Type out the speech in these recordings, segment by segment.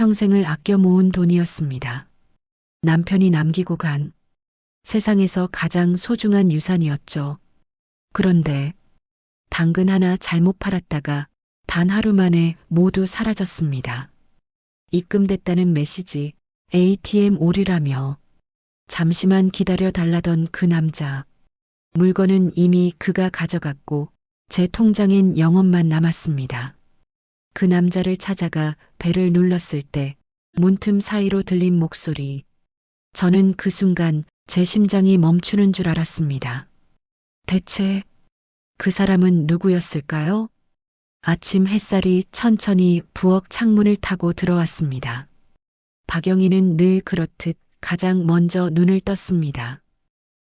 평생을 아껴 모은 돈이었습니다. 남편이 남기고 간 세상에서 가장 소중한 유산이었죠. 그런데 당근 하나 잘못 팔았다가 단 하루 만에 모두 사라졌습니다. 입금됐다는 메시지, ATM 오류라며 잠시만 기다려 달라던 그 남자. 물건은 이미 그가 가져갔고 제 통장엔 0원만 남았습니다. 그 남자를 찾아가 벨을 눌렀을 때 문틈 사이로 들린 목소리. 저는 그 순간 제 심장이 멈추는 줄 알았습니다. 대체 그 사람은 누구였을까요? 아침 햇살이 천천히 부엌 창문을 타고 들어왔습니다. 박영희는 늘 그렇듯 가장 먼저 눈을 떴습니다.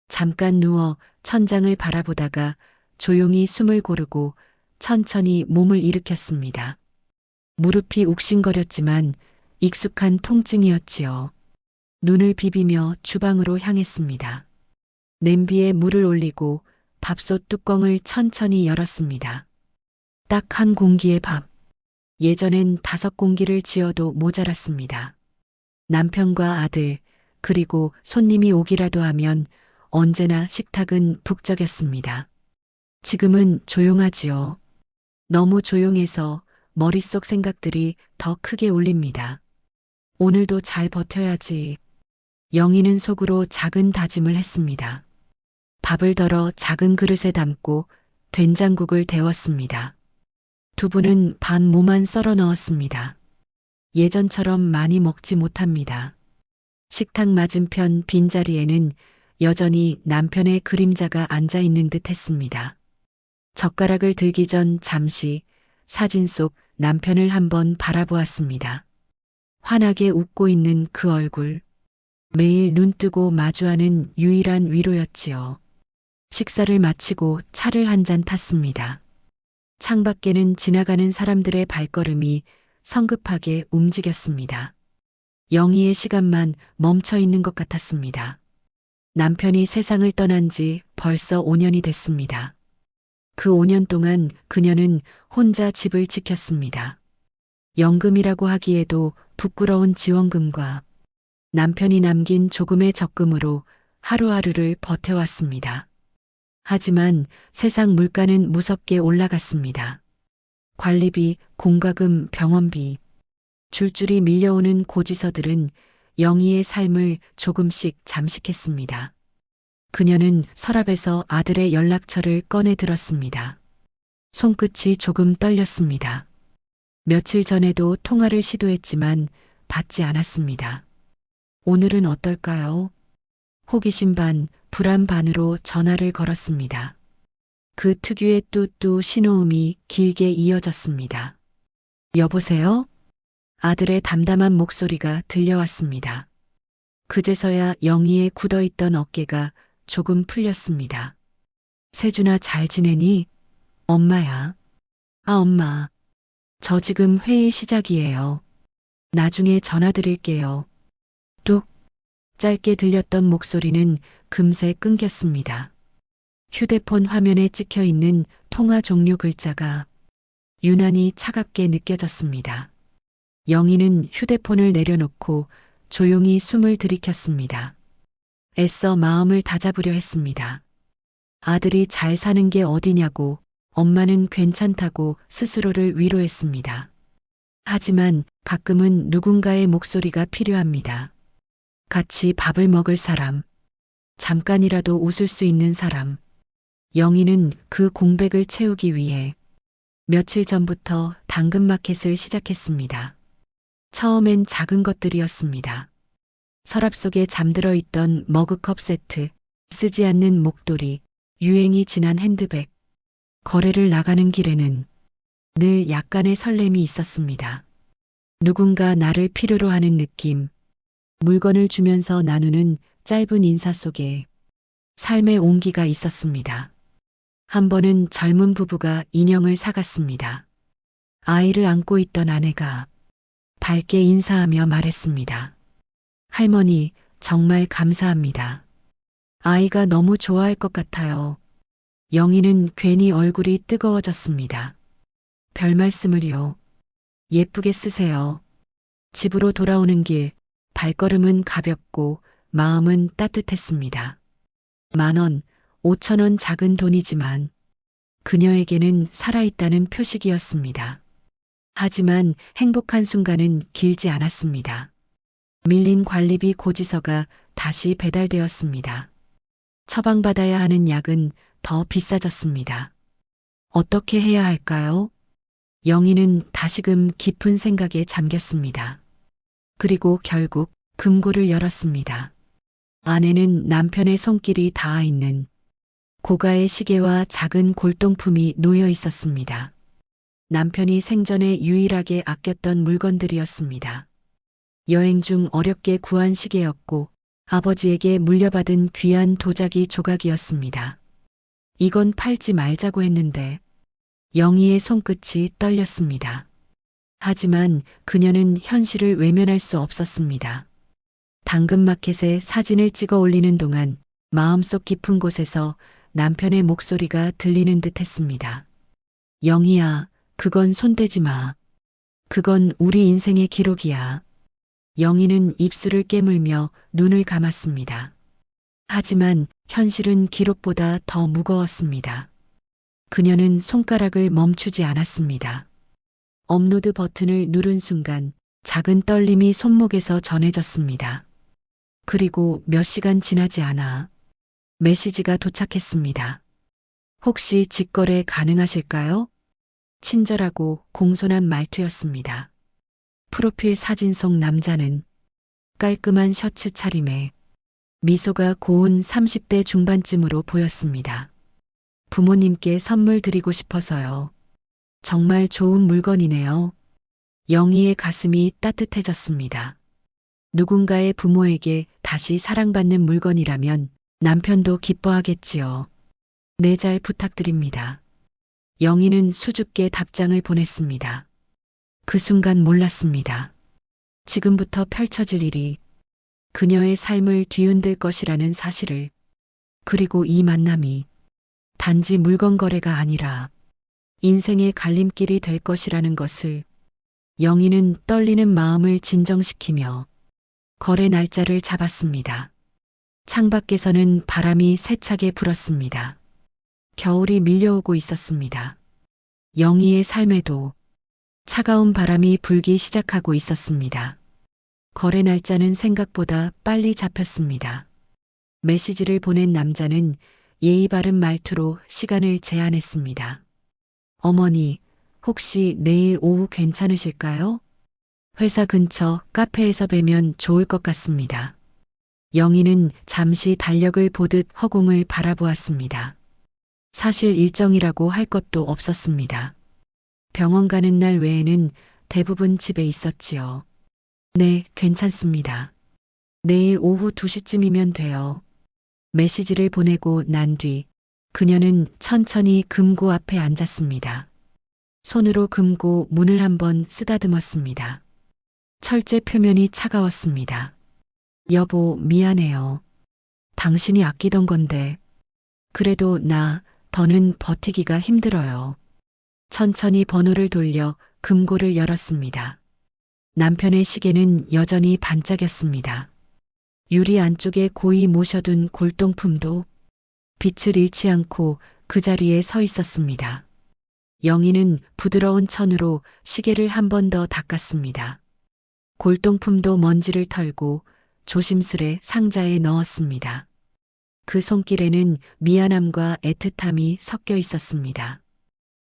잠깐 누워 천장을 바라보다가 조용히 숨을 고르고 천천히 몸을 일으켰습니다. 무릎이 욱신거렸지만 익숙한 통증이었지요. 눈을 비비며 주방으로 향했습니다. 냄비에 물을 올리고 밥솥 뚜껑을 천천히 열었습니다. 딱 한 공기의 밥. 예전엔 5공기를 지어도 모자랐습니다. 남편과 아들, 그리고 손님이 오기라도 하면 언제나 식탁은 북적였습니다. 지금은 조용하지요. 너무 조용해서 머릿속 생각들이 더 크게 울립니다. 오늘도 잘 버텨야지. 영희는 속으로 작은 다짐을 했습니다. 밥을 덜어 작은 그릇에 담고 된장국을 데웠습니다. 두부는 반 모만 썰어 넣었습니다. 예전처럼 많이 먹지 못합니다. 식탁 맞은편 빈자리에는 여전히 남편의 그림자가 앉아 있는 듯 했습니다. 젓가락을 들기 전 잠시 사진 속 남편을 한번 바라보았습니다. 환하게 웃고 있는 그 얼굴. 매일 눈뜨고 마주하는 유일한 위로였지요. 식사를 마치고 차를 한 잔 탔습니다. 창밖에는 지나가는 사람들의 발걸음이 성급하게 움직였습니다. 영희의 시간만 멈춰 있는 것 같았습니다. 남편이 세상을 떠난 지 벌써 5년이 됐습니다. 그 5년 동안 그녀는 혼자 집을 지켰습니다. 연금이라고 하기에도 부끄러운 지원금과 남편이 남긴 조금의 적금으로 하루하루를 버텨왔습니다. 하지만 세상 물가는 무섭게 올라갔습니다. 관리비, 공과금, 병원비, 줄줄이 밀려오는 고지서들은 영희의 삶을 조금씩 잠식했습니다. 그녀는 서랍에서 아들의 연락처를 꺼내 들었습니다. 손끝이 조금 떨렸습니다. 며칠 전에도 통화를 시도했지만 받지 않았습니다. 오늘은 어떨까요? 호기심 반, 불안 반으로 전화를 걸었습니다. 그 특유의 뚜뚜 신호음이 길게 이어졌습니다. 여보세요? 아들의 담담한 목소리가 들려왔습니다. 그제서야 영희의 굳어있던 어깨가 조금 풀렸습니다. 세준아 잘 지내니? 엄마야. 아 엄마. 저 지금 회의 시작이에요. 나중에 전화 드릴게요. 뚝. 짧게 들렸던 목소리는 금세 끊겼습니다. 휴대폰 화면에 찍혀 있는 통화 종료 글자가 유난히 차갑게 느껴졌습니다. 영희는 휴대폰을 내려놓고 조용히 숨을 들이켰습니다. 애써 마음을 다잡으려 했습니다. 아들이 잘 사는 게 어디냐고, 엄마는 괜찮다고 스스로를 위로했습니다. 하지만 가끔은 누군가의 목소리가 필요합니다. 같이 밥을 먹을 사람, 잠깐이라도 웃을 수 있는 사람. 영희는 그 공백을 채우기 위해 며칠 전부터 당근마켓을 시작했습니다. 처음엔 작은 것들이었습니다. 서랍 속에 잠들어 있던 머그컵 세트, 쓰지 않는 목도리, 유행이 지난 핸드백. 거래를 나가는 길에는 늘 약간의 설렘이 있었습니다. 누군가 나를 필요로 하는 느낌, 물건을 주면서 나누는 짧은 인사 속에 삶의 온기가 있었습니다. 한 번은 젊은 부부가 인형을 사갔습니다. 아이를 안고 있던 아내가 밝게 인사하며 말했습니다. 할머니, 정말 감사합니다. 아이가 너무 좋아할 것 같아요. 영희는 괜히 얼굴이 뜨거워졌습니다. 별 말씀을요. 예쁘게 쓰세요. 집으로 돌아오는 길, 발걸음은 가볍고 마음은 따뜻했습니다. 10,000원, 5,000원 작은 돈이지만 그녀에게는 살아있다는 표식이었습니다. 하지만 행복한 순간은 길지 않았습니다. 밀린 관리비 고지서가 다시 배달되었습니다. 처방받아야 하는 약은 더 비싸졌습니다. 어떻게 해야 할까요? 영희는 다시금 깊은 생각에 잠겼습니다. 그리고 결국 금고를 열었습니다. 안에는 남편의 손길이 닿아 있는 고가의 시계와 작은 골동품이 놓여 있었습니다. 남편이 생전에 유일하게 아꼈던 물건들이었습니다. 여행 중 어렵게 구한 시계였고 아버지에게 물려받은 귀한 도자기 조각이었습니다. 이건 팔지 말자고 했는데 영희의 손끝이 떨렸습니다. 하지만 그녀는 현실을 외면할 수 없었습니다. 당근마켓에 사진을 찍어 올리는 동안 마음속 깊은 곳에서 남편의 목소리가 들리는 듯 했습니다. 영희야, 그건 손대지 마. 그건 우리 인생의 기록이야. 영희는 입술을 깨물며 눈을 감았습니다. 하지만 현실은 기록보다 더 무거웠습니다. 그녀는 손가락을 멈추지 않았습니다. 업로드 버튼을 누른 순간 작은 떨림이 손목에서 전해졌습니다. 그리고 몇 시간 지나지 않아 메시지가 도착했습니다. 혹시 직거래 가능하실까요? 친절하고 공손한 말투였습니다. 프로필 사진 속 남자는 깔끔한 셔츠 차림에 미소가 고운 30대 중반쯤으로 보였습니다. 부모님께 선물 드리고 싶어서요. 정말 좋은 물건이네요. 영희의 가슴이 따뜻해졌습니다. 누군가의 부모에게 다시 사랑받는 물건이라면 남편도 기뻐하겠지요. 네, 잘 부탁드립니다. 영희는 수줍게 답장을 보냈습니다. 그 순간 몰랐습니다. 지금부터 펼쳐질 일이 그녀의 삶을 뒤흔들 것이라는 사실을, 그리고 이 만남이 단지 물건 거래가 아니라 인생의 갈림길이 될 것이라는 것을. 영희는 떨리는 마음을 진정시키며 거래 날짜를 잡았습니다. 창밖에서는 바람이 세차게 불었습니다. 겨울이 밀려오고 있었습니다. 영희의 삶에도 차가운 바람이 불기 시작하고 있었습니다. 거래 날짜는 생각보다 빨리 잡혔습니다. 메시지를 보낸 남자는 예의 바른 말투로 시간을 제안했습니다. 어머니, 혹시 내일 오후 괜찮으실까요? 회사 근처 카페에서 뵈면 좋을 것 같습니다. 영희는 잠시 달력을 보듯 허공을 바라보았습니다. 사실 일정이라고 할 것도 없었습니다. 병원 가는 날 외에는 대부분 집에 있었지요. 네, 괜찮습니다. 내일 오후 2시쯤이면 돼요. 메시지를 보내고 난 뒤 그녀는 천천히 금고 앞에 앉았습니다. 손으로 금고 문을 한번 쓰다듬었습니다. 철제 표면이 차가웠습니다. 여보, 미안해요. 당신이 아끼던 건데. 그래도 더는 버티기가 힘들어요. 천천히 번호를 돌려 금고를 열었습니다. 남편의 시계는 여전히 반짝였습니다. 유리 안쪽에 고이 모셔둔 골동품도 빛을 잃지 않고 그 자리에 서 있었습니다. 영희는 부드러운 천으로 시계를 한 번 더 닦았습니다. 골동품도 먼지를 털고 조심스레 상자에 넣었습니다. 그 손길에는 미안함과 애틋함이 섞여 있었습니다.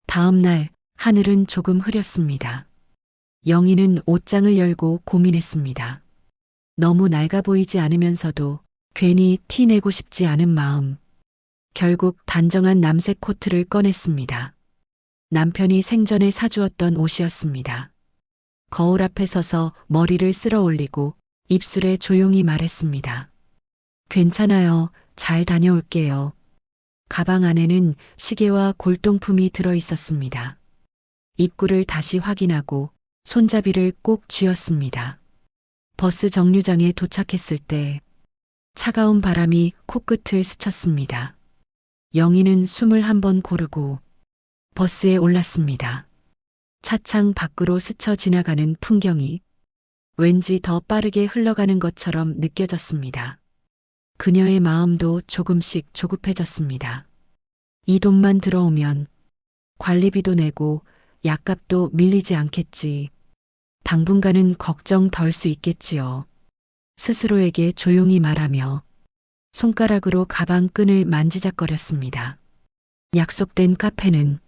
다음 날 하늘은 조금 흐렸습니다. 영희는 옷장을 열고 고민했습니다. 너무 낡아 보이지 않으면서도 괜히 티 내고 싶지 않은 마음. 결국 단정한 남색 코트를 꺼냈습니다. 남편이 생전에 사주었던 옷이었습니다. 거울 앞에 서서 머리를 쓸어 올리고 입술에 조용히 말했습니다. 괜찮아요. 잘 다녀올게요. 가방 안에는 시계와 골동품이 들어 있었습니다. 입구를 다시 확인하고 손잡이를 꼭 쥐었습니다. 버스 정류장에 도착했을 때 차가운 바람이 코끝을 스쳤습니다. 영희는 숨을 한번 고르고 버스에 올랐습니다. 차창 밖으로 스쳐 지나가는 풍경이 왠지 더 빠르게 흘러가는 것처럼 느껴졌습니다. 그녀의 마음도 조금씩 조급해졌습니다. 이 돈만 들어오면 관리비도 내고 약값도 밀리지 않겠지. 당분간은 걱정 덜 수 있겠지요. 스스로에게 조용히 말하며 손가락으로 가방 끈을 만지작거렸습니다. 약속된 카페는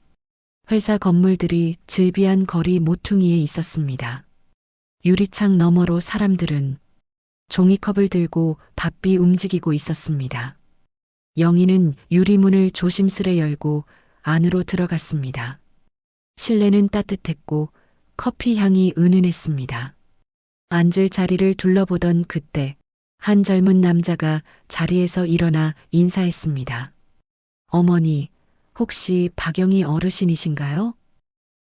회사 건물들이 즐비한 거리 모퉁이에 있었습니다. 유리창 너머로 사람들은 종이컵을 들고 바삐 움직이고 있었습니다. 영희는 유리문을 조심스레 열고 안으로 들어갔습니다. 실내는 따뜻했고 커피 향이 은은했습니다. 앉을 자리를 둘러보던 그때 한 젊은 남자가 자리에서 일어나 인사했습니다. 어머니, 혹시 박영희 어르신이신가요?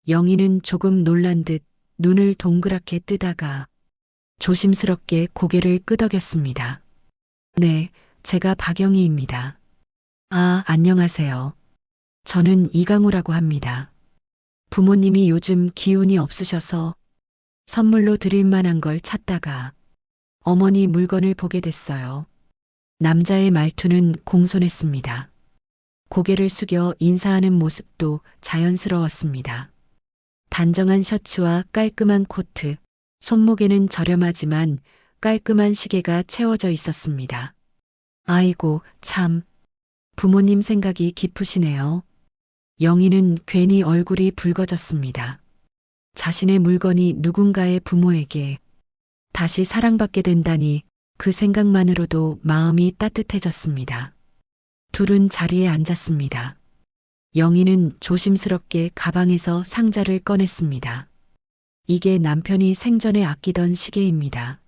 영희는 조금 놀란 듯 눈을 동그랗게 뜨다가 조심스럽게 고개를 끄덕였습니다. 네, 제가 박영희입니다. 아, 안녕하세요. 저는 이강우라고 합니다. 부모님이 요즘 기운이 없으셔서 선물로 드릴 만한 걸 찾다가 어머니 물건을 보게 됐어요. 남자의 말투는 공손했습니다. 고개를 숙여 인사하는 모습도 자연스러웠습니다. 단정한 셔츠와 깔끔한 코트, 손목에는 저렴하지만 깔끔한 시계가 채워져 있었습니다. 아이고, 참. 부모님 생각이 깊으시네요. 영희는 괜히 얼굴이 붉어졌습니다. 자신의 물건이 누군가의 부모에게 다시 사랑받게 된다니 그 생각만으로도 마음이 따뜻해졌습니다. 둘은 자리에 앉았습니다. 영희는 조심스럽게 가방에서 상자를 꺼냈습니다. 이게 남편이 생전에 아끼던 시계입니다.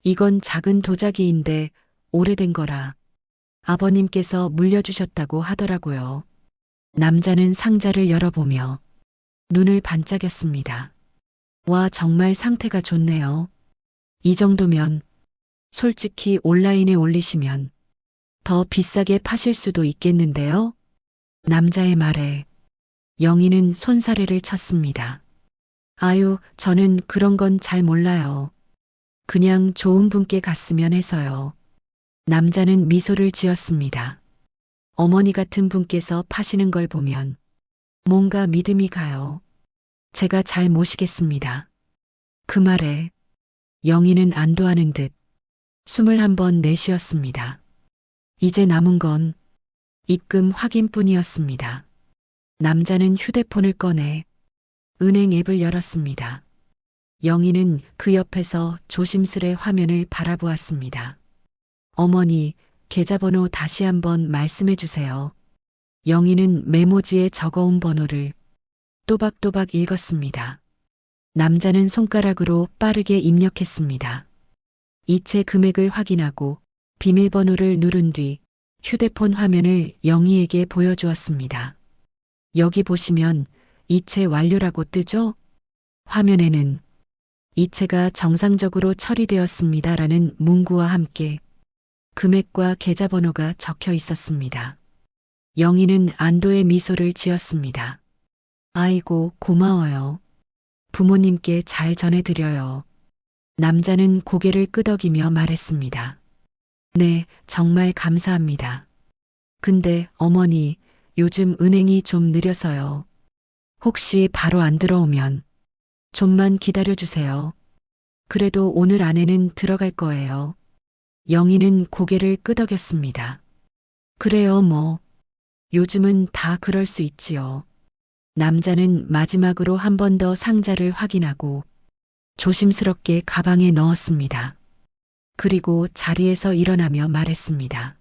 이건 작은 도자기인데 오래된 거라 아버님께서 물려주셨다고 하더라고요. 남자는 상자를 열어보며 눈을 반짝였습니다. 와, 정말 상태가 좋네요. 이 정도면 솔직히 온라인에 올리시면 더 비싸게 파실 수도 있겠는데요? 남자의 말에 영희는 손사래를 쳤습니다. 아유, 저는 그런 건 잘 몰라요. 그냥 좋은 분께 갔으면 해서요. 남자는 미소를 지었습니다. 어머니 같은 분께서 파시는 걸 보면 뭔가 믿음이 가요. 제가 잘 모시겠습니다. 그 말에 영희는 안도하는 듯 숨을 한번 내쉬었습니다. 이제 남은 건 입금 확인뿐이었습니다. 남자는 휴대폰을 꺼내 은행 앱을 열었습니다. 영희는 그 옆에서 조심스레 화면을 바라보았습니다. 어머니, 계좌번호 다시 한번 말씀해 주세요. 영희는 메모지에 적어온 번호를 또박또박 읽었습니다. 남자는 손가락으로 빠르게 입력했습니다. 이체 금액을 확인하고 비밀번호를 누른 뒤 휴대폰 화면을 영희에게 보여주었습니다. 여기 보시면 이체 완료라고 뜨죠? 화면에는 이체가 정상적으로 처리되었습니다라는 문구와 함께 금액과 계좌번호가 적혀 있었습니다. 영희는 안도의 미소를 지었습니다. 아이고, 고마워요. 부모님께 잘 전해드려요. 남자는 고개를 끄덕이며 말했습니다. 네, 정말 감사합니다. 근데 어머니, 요즘 은행이 좀 느려서요. 혹시 바로 안 들어오면 좀만 기다려주세요. 그래도 오늘 안에는 들어갈 거예요. 영희는 고개를 끄덕였습니다. 그래요, 뭐. 요즘은 다 그럴 수 있지요. 남자는 마지막으로 한 번 더 상자를 확인하고 조심스럽게 가방에 넣었습니다. 그리고 자리에서 일어나며 말했습니다.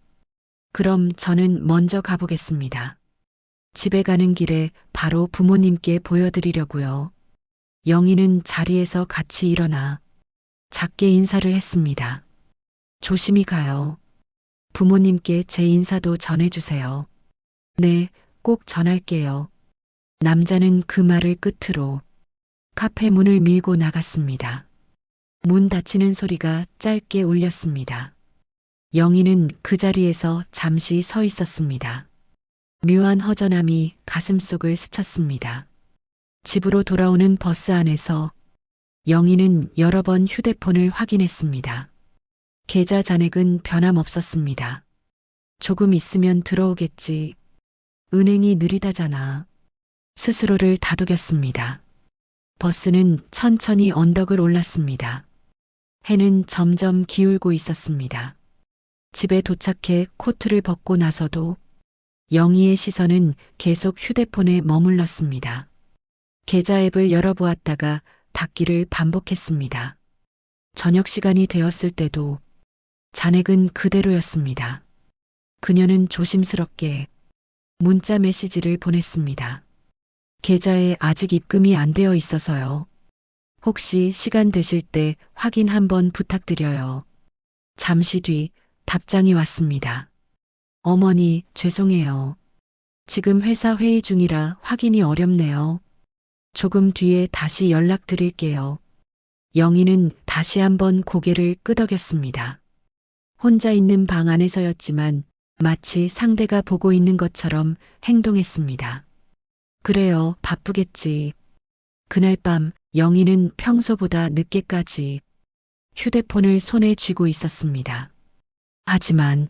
그럼 저는 먼저 가보겠습니다. 집에 가는 길에 바로 부모님께 보여드리려고요. 영희는 자리에서 같이 일어나 작게 인사를 했습니다. 조심히 가요. 부모님께 제 인사도 전해주세요. 네, 꼭 전할게요. 남자는 그 말을 끝으로 카페 문을 밀고 나갔습니다. 문 닫히는 소리가 짧게 울렸습니다. 영희는 그 자리에서 잠시 서 있었습니다. 묘한 허전함이 가슴속을 스쳤습니다. 집으로 돌아오는 버스 안에서 영희는 여러 번 휴대폰을 확인했습니다. 계좌 잔액은 변함없었습니다. 조금 있으면 들어오겠지. 은행이 느리다잖아. 스스로를 다독였습니다. 버스는 천천히 언덕을 올랐습니다. 해는 점점 기울고 있었습니다. 집에 도착해 코트를 벗고 나서도 영희의 시선은 계속 휴대폰에 머물렀습니다. 계좌 앱을 열어보았다가 닫기를 반복했습니다. 저녁 시간이 되었을 때도 잔액은 그대로였습니다. 그녀는 조심스럽게 문자 메시지를 보냈습니다. 계좌에 아직 입금이 안 되어 있어서요. 혹시 시간 되실 때 확인 한번 부탁드려요. 잠시 뒤 답장이 왔습니다. 어머니, 죄송해요. 지금 회사 회의 중이라 확인이 어렵네요. 조금 뒤에 다시 연락드릴게요. 영희는 다시 한번 고개를 끄덕였습니다. 혼자 있는 방 안에서였지만 마치 상대가 보고 있는 것처럼 행동했습니다. 그래요, 바쁘겠지. 그날 밤 영희는 평소보다 늦게까지 휴대폰을 손에 쥐고 있었습니다. 하지만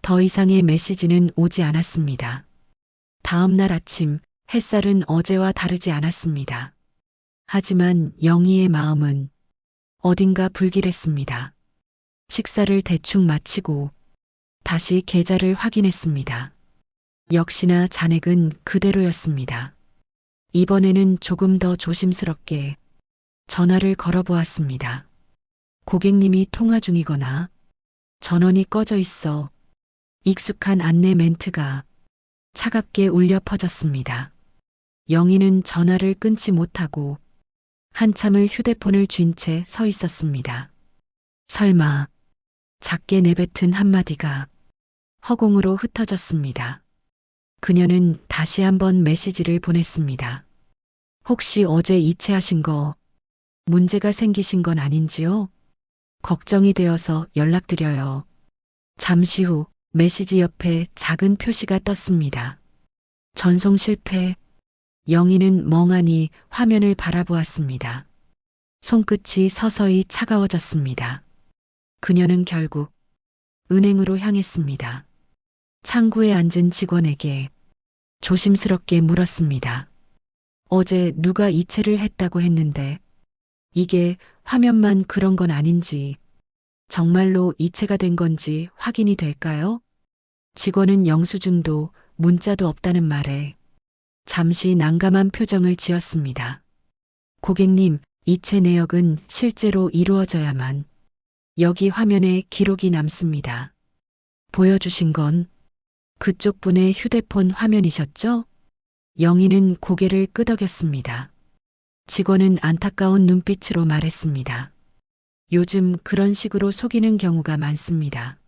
더 이상의 메시지는 오지 않았습니다. 다음 날 아침 햇살은 어제와 다르지 않았습니다. 하지만 영희의 마음은 어딘가 불길했습니다. 식사를 대충 마치고 다시 계좌를 확인했습니다. 역시나 잔액은 그대로였습니다. 이번에는 조금 더 조심스럽게 전화를 걸어보았습니다. 고객님이 통화 중이거나 전원이 꺼져 있어 익숙한 안내 멘트가 차갑게 울려 퍼졌습니다. 영희는 전화를 끊지 못하고 한참을 휴대폰을 쥔 채 서 있었습니다. 설마 작게 내뱉은 한마디가 허공으로 흩어졌습니다. 그녀는 다시 한번 메시지를 보냈습니다. 혹시 어제 이체하신 거 문제가 생기신 건 아닌지요? 걱정이 되어서 연락드려요. 잠시 후 메시지 옆에 작은 표시가 떴습니다. 전송 실패. 영희는 멍하니 화면을 바라보았습니다. 손끝이 서서히 차가워졌습니다. 그녀는 결국 은행으로 향했습니다. 창구에 앉은 직원에게 조심스럽게 물었습니다. 어제 누가 이체를 했다고 했는데 이게 화면만 그런 건 아닌지 정말로 이체가 된 건지 확인이 될까요? 직원은 영수증도 문자도 없다는 말에 잠시 난감한 표정을 지었습니다. 고객님, 이체 내역은 실제로 이루어져야만 여기 화면에 기록이 남습니다. 보여주신 건 그쪽 분의 휴대폰 화면이셨죠? 영희는 고개를 끄덕였습니다. 직원은 안타까운 눈빛으로 말했습니다. 요즘 그런 식으로 속이는 경우가 많습니다.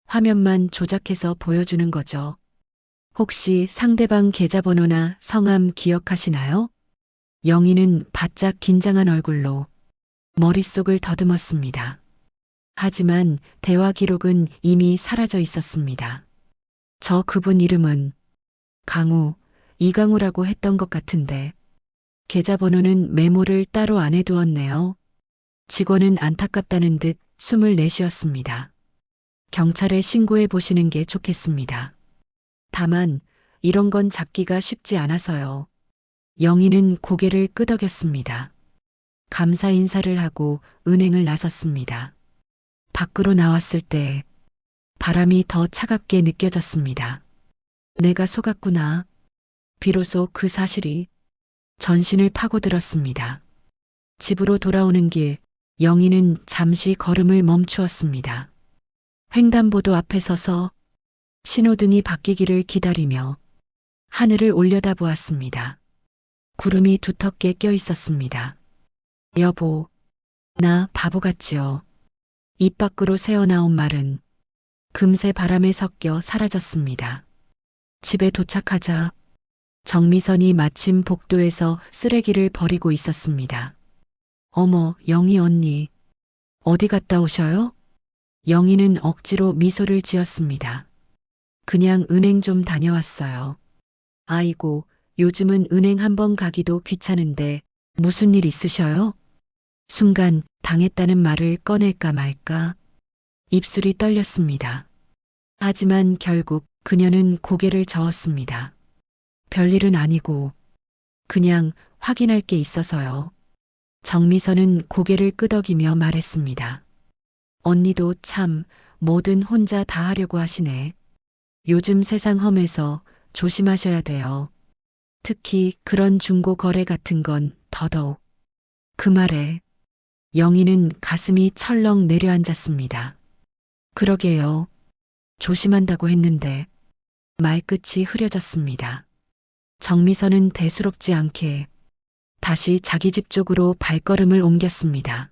화면만 조작해서 보여주는 거죠. 혹시 상대방 계좌번호나 성함 기억하시나요? 영희는 바짝 긴장한 얼굴로 머릿속을 더듬었습니다. 하지만 대화 기록은 이미 사라져 있었습니다. 저 그분 이름은 강우, 이강우라고 했던 것 같은데 계좌번호는 메모를 따로 안 해두었네요. 직원은 안타깝다는 듯 숨을 내쉬었습니다. 경찰에 신고해 보시는 게 좋겠습니다. 다만 이런 건 잡기가 쉽지 않아서요. 영희는 고개를 끄덕였습니다. 감사 인사를 하고 은행을 나섰습니다. 밖으로 나왔을 때 바람이 더 차갑게 느껴졌습니다. 내가 속았구나. 비로소 그 사실이 전신을 파고들었습니다. 집으로 돌아오는 길, 영희는 잠시 걸음을 멈추었습니다. 횡단보도 앞에 서서 신호등이 바뀌기를 기다리며 하늘을 올려다보았습니다. 구름이 두텁게 껴 있었습니다. 여보, 나 바보 같지요. 입 밖으로 새어나온 말은 금세 바람에 섞여 사라졌습니다. 집에 도착하자 정미선이 마침 복도에서 쓰레기를 버리고 있었습니다. 어머, 영희 언니, 어디 갔다 오셔요? 영희는 억지로 미소를 지었습니다. 그냥 은행 좀 다녀왔어요. 아이고, 요즘은 은행 한번 가기도 귀찮은데 무슨 일 있으셔요? 순간 당했다는 말을 꺼낼까 말까 입술이 떨렸습니다. 하지만 결국 그녀는 고개를 저었습니다. 별일은 아니고 그냥 확인할 게 있어서요. 정미선은 고개를 끄덕이며 말했습니다. 언니도 참 뭐든 혼자 다 하려고 하시네. 요즘 세상 험해서 조심하셔야 돼요. 특히 그런 중고 거래 같은 건 더더욱. 그 말에 영희는 가슴이 철렁 내려앉았습니다. 그러게요. 조심한다고 했는데 말끝이 흐려졌습니다. 정미선은 대수롭지 않게 다시 자기 집 쪽으로 발걸음을 옮겼습니다.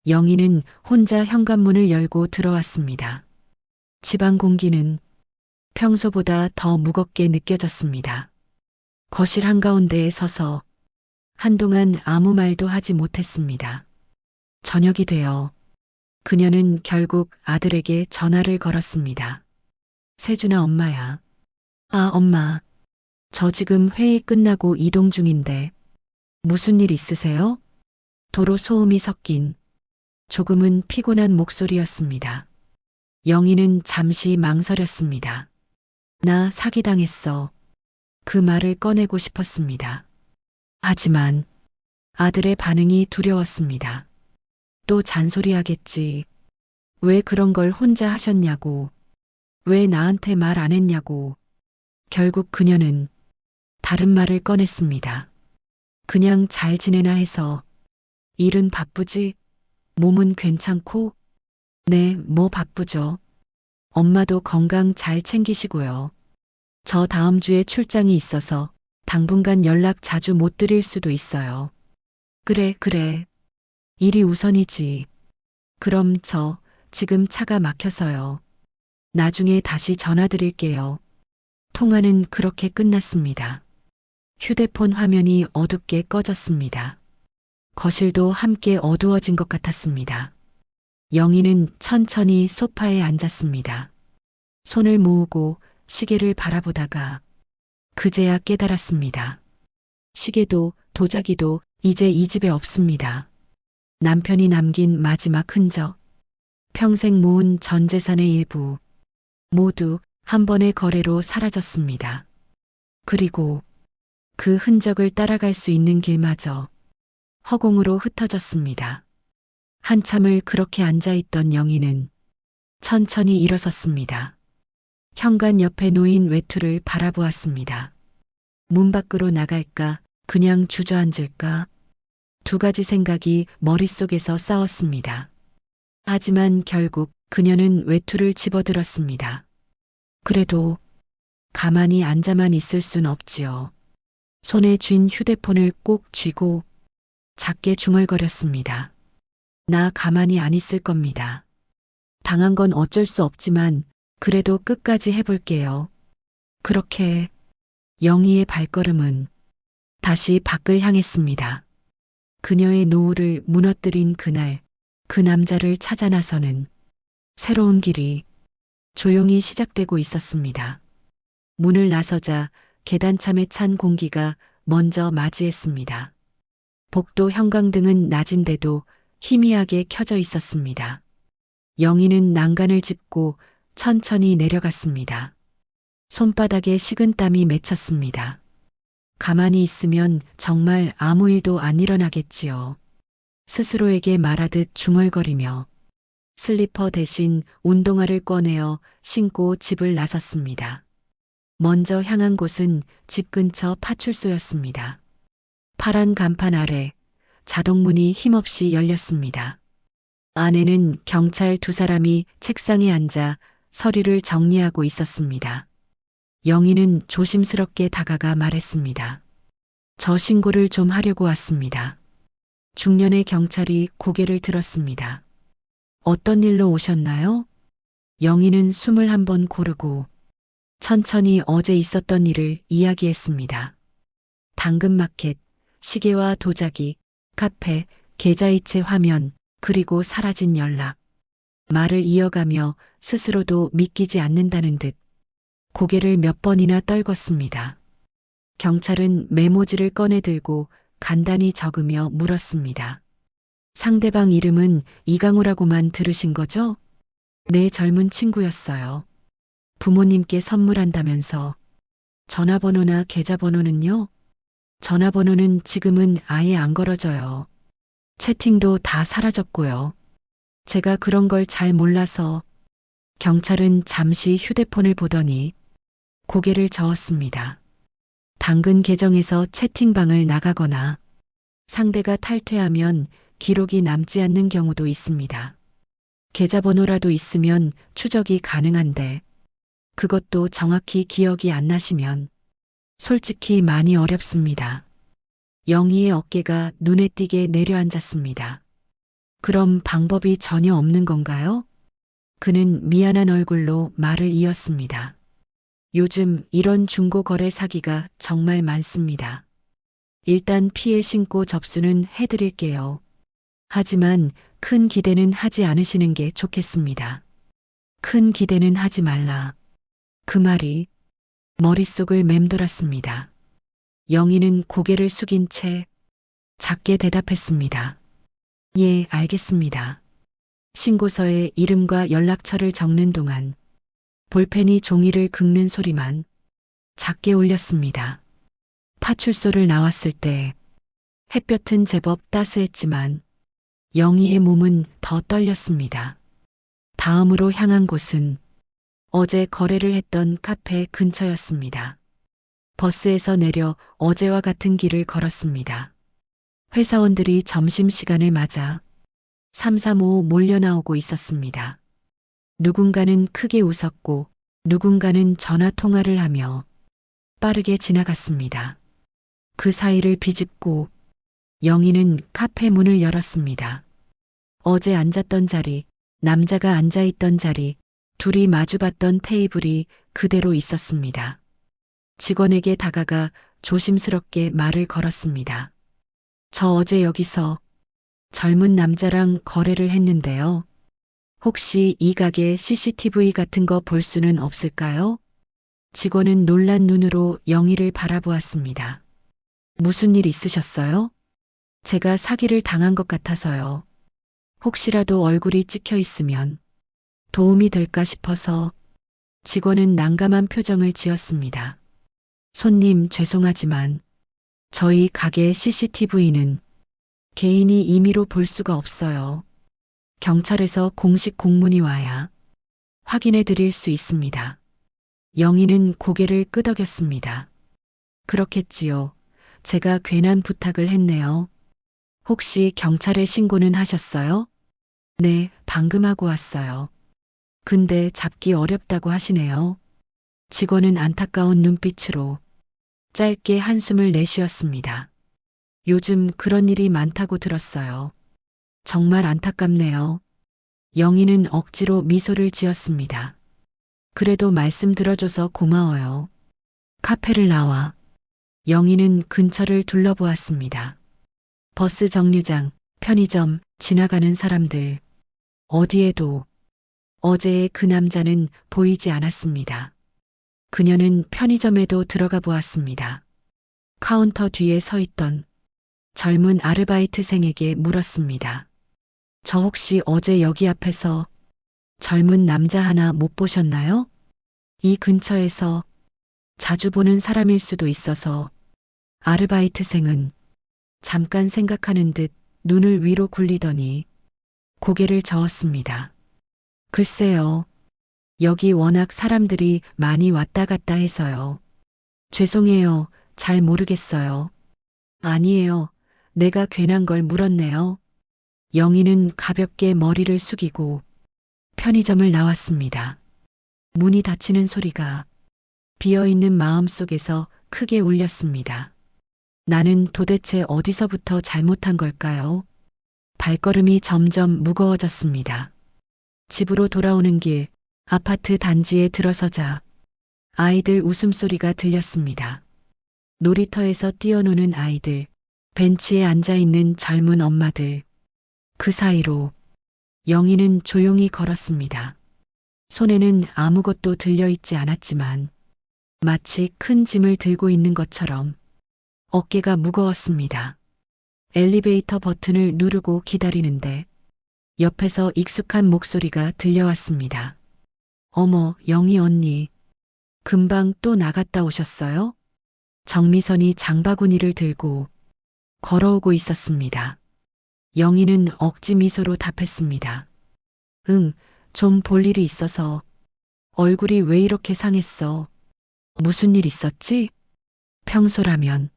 영희는 혼자 현관문을 열고 들어왔습니다. 집안 공기는 평소보다 더 무겁게 느껴졌습니다. 거실 한가운데에 서서 한동안 아무 말도 하지 못했습니다. 저녁이 되어 그녀는 결국 아들에게 전화를 걸었습니다. 세준아 엄마야. 아 엄마. 저 지금 회의 끝나고 이동 중인데 무슨 일 있으세요? 도로 소음이 섞인 조금은 피곤한 목소리였습니다. 영희는 잠시 망설였습니다. 나 사기당했어. 그 말을 꺼내고 싶었습니다. 하지만 아들의 반응이 두려웠습니다. 또 잔소리하겠지. 왜 그런 걸 혼자 하셨냐고. 왜 나한테 말 안 했냐고. 결국 그녀는 다른 말을 꺼냈습니다. 그냥 잘 지내나 해서. 일은 바쁘지? 몸은 괜찮고? 네, 뭐 바쁘죠. 엄마도 건강 잘 챙기시고요. 저 다음 주에 출장이 있어서 당분간 연락 자주 못 드릴 수도 있어요. 그래, 그래. 일이 우선이지. 그럼 저 지금 차가 막혀서요. 나중에 다시 전화 드릴게요. 통화는 그렇게 끝났습니다. 휴대폰 화면이 어둡게 꺼졌습니다. 거실도 함께 어두워진 것 같았습니다. 영희는 천천히 소파에 앉았습니다. 손을 모으고 시계를 바라보다가 그제야 깨달았습니다. 시계도 도자기도 이제 이 집에 없습니다. 남편이 남긴 마지막 흔적, 평생 모은 전 재산의 일부, 모두 한 번의 거래로 사라졌습니다. 그리고 그 흔적을 따라갈 수 있는 길마저 허공으로 흩어졌습니다. 한참을 그렇게 앉아있던 영희는 천천히 일어섰습니다. 현관 옆에 놓인 외투를 바라보았습니다. 문 밖으로 나갈까, 그냥 주저앉을까? 두 가지 생각이 머릿속에서 싸웠습니다. 하지만 결국 그녀는 외투를 집어들었습니다. 그래도 가만히 앉아만 있을 순 없지요. 손에 쥔 휴대폰을 꼭 쥐고 작게 중얼거렸습니다. 나 가만히 안 있을 겁니다. 당한 건 어쩔 수 없지만 그래도 끝까지 해볼게요. 그렇게 영희의 발걸음은 다시 밖을 향했습니다. 그녀의 노후를 무너뜨린 그날 그 남자를 찾아 나서는 새로운 길이 조용히 시작되고 있었습니다. 문을 나서자 계단참에 찬 공기가 먼저 맞이했습니다. 복도 형광등은 낮인데도 희미하게 켜져 있었습니다. 영희는 난간을 짚고 천천히 내려갔습니다. 손바닥에 식은땀이 맺혔습니다. 가만히 있으면 정말 아무 일도 안 일어나겠지요. 스스로에게 말하듯 중얼거리며 슬리퍼 대신 운동화를 꺼내어 신고 집을 나섰습니다. 먼저 향한 곳은 집 근처 파출소였습니다. 파란 간판 아래 자동문이 힘없이 열렸습니다. 안에는 경찰 두 사람이 책상에 앉아 서류를 정리하고 있었습니다. 영희는 조심스럽게 다가가 말했습니다. 저 신고를 좀 하려고 왔습니다. 중년의 경찰이 고개를 들었습니다. 어떤 일로 오셨나요? 영희는 숨을 한번 고르고 천천히 어제 있었던 일을 이야기했습니다. 당근마켓, 시계와 도자기, 카페, 계좌이체 화면, 그리고 사라진 연락. 말을 이어가며 스스로도 믿기지 않는다는 듯 고개를 몇 번이나 떨궜습니다. 경찰은 메모지를 꺼내들고 간단히 적으며 물었습니다. 상대방 이름은 이강우라고만 들으신 거죠? 내 젊은 친구였어요. 부모님께 선물한다면서. 전화번호나 계좌번호는요? 전화번호는 지금은 아예 안 걸어져요. 채팅도 다 사라졌고요. 제가 그런 걸 잘 몰라서. 경찰은 잠시 휴대폰을 보더니 고개를 저었습니다. 당근 계정에서 채팅방을 나가거나 상대가 탈퇴하면 기록이 남지 않는 경우도 있습니다. 계좌번호라도 있으면 추적이 가능한데 그것도 정확히 기억이 안 나시면 솔직히 많이 어렵습니다. 영희의 어깨가 눈에 띄게 내려앉았습니다. 그럼 방법이 전혀 없는 건가요? 그는 미안한 얼굴로 말을 이었습니다. 요즘 이런 중고거래 사기가 정말 많습니다. 일단 피해 신고 접수는 해드릴게요. 하지만 큰 기대는 하지 않으시는 게 좋겠습니다. 큰 기대는 하지 말라. 그 말이 머릿속을 맴돌았습니다. 영희는 고개를 숙인 채 작게 대답했습니다. 예, 알겠습니다. 신고서에 이름과 연락처를 적는 동안 볼펜이 종이를 긁는 소리만 작게 울렸습니다. 파출소를 나왔을 때 햇볕은 제법 따스했지만 영희의 몸은 더 떨렸습니다. 다음으로 향한 곳은 어제 거래를 했던 카페 근처였습니다. 버스에서 내려 어제와 같은 길을 걸었습니다. 회사원들이 점심시간을 맞아 삼삼오오 몰려 나오고 있었습니다. 누군가는 크게 웃었고 누군가는 전화 통화를 하며 빠르게 지나갔습니다. 그 사이를 비집고 영희는 카페 문을 열었습니다. 어제 앉았던 자리, 남자가 앉아있던 자리, 둘이 마주봤던 테이블이 그대로 있었습니다. 직원에게 다가가 조심스럽게 말을 걸었습니다. 저 어제 여기서 젊은 남자랑 거래를 했는데요. 혹시 이 가게 CCTV 같은 거 볼 수는 없을까요? 직원은 놀란 눈으로 영희를 바라보았습니다. 무슨 일 있으셨어요? 제가 사기를 당한 것 같아서요. 혹시라도 얼굴이 찍혀 있으면 도움이 될까 싶어서. 직원은 난감한 표정을 지었습니다. 손님, 죄송하지만 저희 가게 CCTV는 개인이 임의로 볼 수가 없어요. 경찰에서 공식 공문이 와야 확인해 드릴 수 있습니다. 영희는 고개를 끄덕였습니다. 그렇겠지요. 제가 괜한 부탁을 했네요. 혹시 경찰에 신고는 하셨어요? 네, 방금 하고 왔어요. 근데 잡기 어렵다고 하시네요. 직원은 안타까운 눈빛으로 짧게 한숨을 내쉬었습니다. 요즘 그런 일이 많다고 들었어요. 정말 안타깝네요. 영희는 억지로 미소를 지었습니다. 그래도 말씀 들어줘서 고마워요. 카페를 나와 영희는 근처를 둘러보았습니다. 버스 정류장, 편의점, 지나가는 사람들, 어디에도 어제의 그 남자는 보이지 않았습니다. 그녀는 편의점에도 들어가 보았습니다. 카운터 뒤에 서 있던 젊은 아르바이트생에게 물었습니다. 저 혹시 어제 여기 앞에서 젊은 남자 하나 못 보셨나요? 이 근처에서 자주 보는 사람일 수도 있어서. 아르바이트생은 잠깐 생각하는 듯 눈을 위로 굴리더니 고개를 저었습니다. 글쎄요. 여기 워낙 사람들이 많이 왔다 갔다 해서요. 죄송해요. 잘 모르겠어요. 아니에요. 내가 괜한 걸 물었네요. 영희는 가볍게 머리를 숙이고 편의점을 나왔습니다. 문이 닫히는 소리가 비어있는 마음속에서 크게 울렸습니다. 나는 도대체 어디서부터 잘못한 걸까요? 발걸음이 점점 무거워졌습니다. 집으로 돌아오는 길, 아파트 단지에 들어서자 아이들 웃음소리가 들렸습니다. 놀이터에서 뛰어노는 아이들, 벤치에 앉아있는 젊은 엄마들. 그 사이로 영희는 조용히 걸었습니다. 손에는 아무것도 들려있지 않았지만 마치 큰 짐을 들고 있는 것처럼 어깨가 무거웠습니다. 엘리베이터 버튼을 누르고 기다리는데 옆에서 익숙한 목소리가 들려왔습니다. 어머, 영희 언니. 금방 또 나갔다 오셨어요? 정미선이 장바구니를 들고 걸어오고 있었습니다. 영희는 억지 미소로 답했습니다. 응, 좀 볼 일이 있어서. 얼굴이 왜 이렇게 상했어? 무슨 일 있었지? 평소라면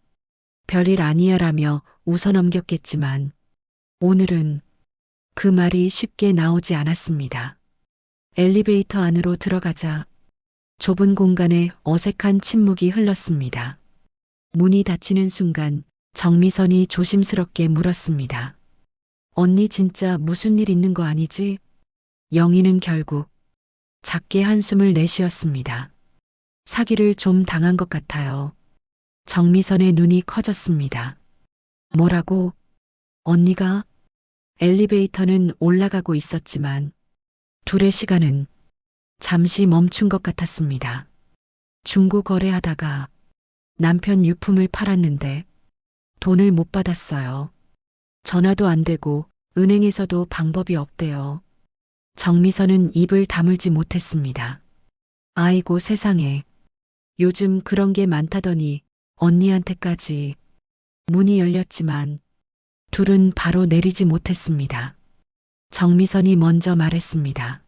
별일 아니야라며 웃어넘겼겠지만 오늘은 그 말이 쉽게 나오지 않았습니다. 엘리베이터 안으로 들어가자 좁은 공간에 어색한 침묵이 흘렀습니다. 문이 닫히는 순간 정미선이 조심스럽게 물었습니다. 언니 진짜 무슨 일 있는 거 아니지? 영희는 결국 작게 한숨을 내쉬었습니다. 사기를 좀 당한 것 같아요. 정미선의 눈이 커졌습니다. 뭐라고? 언니가? 엘리베이터는 올라가고 있었지만 둘의 시간은 잠시 멈춘 것 같았습니다. 중고 거래하다가 남편 유품을 팔았는데 돈을 못 받았어요. 전화도 안 되고 은행에서도 방법이 없대요. 정미선은 입을 다물지 못했습니다. 아이고 세상에. 요즘 그런 게 많다더니 언니한테까지. 문이 열렸지만 둘은 바로 내리지 못했습니다. 정미선이 먼저 말했습니다.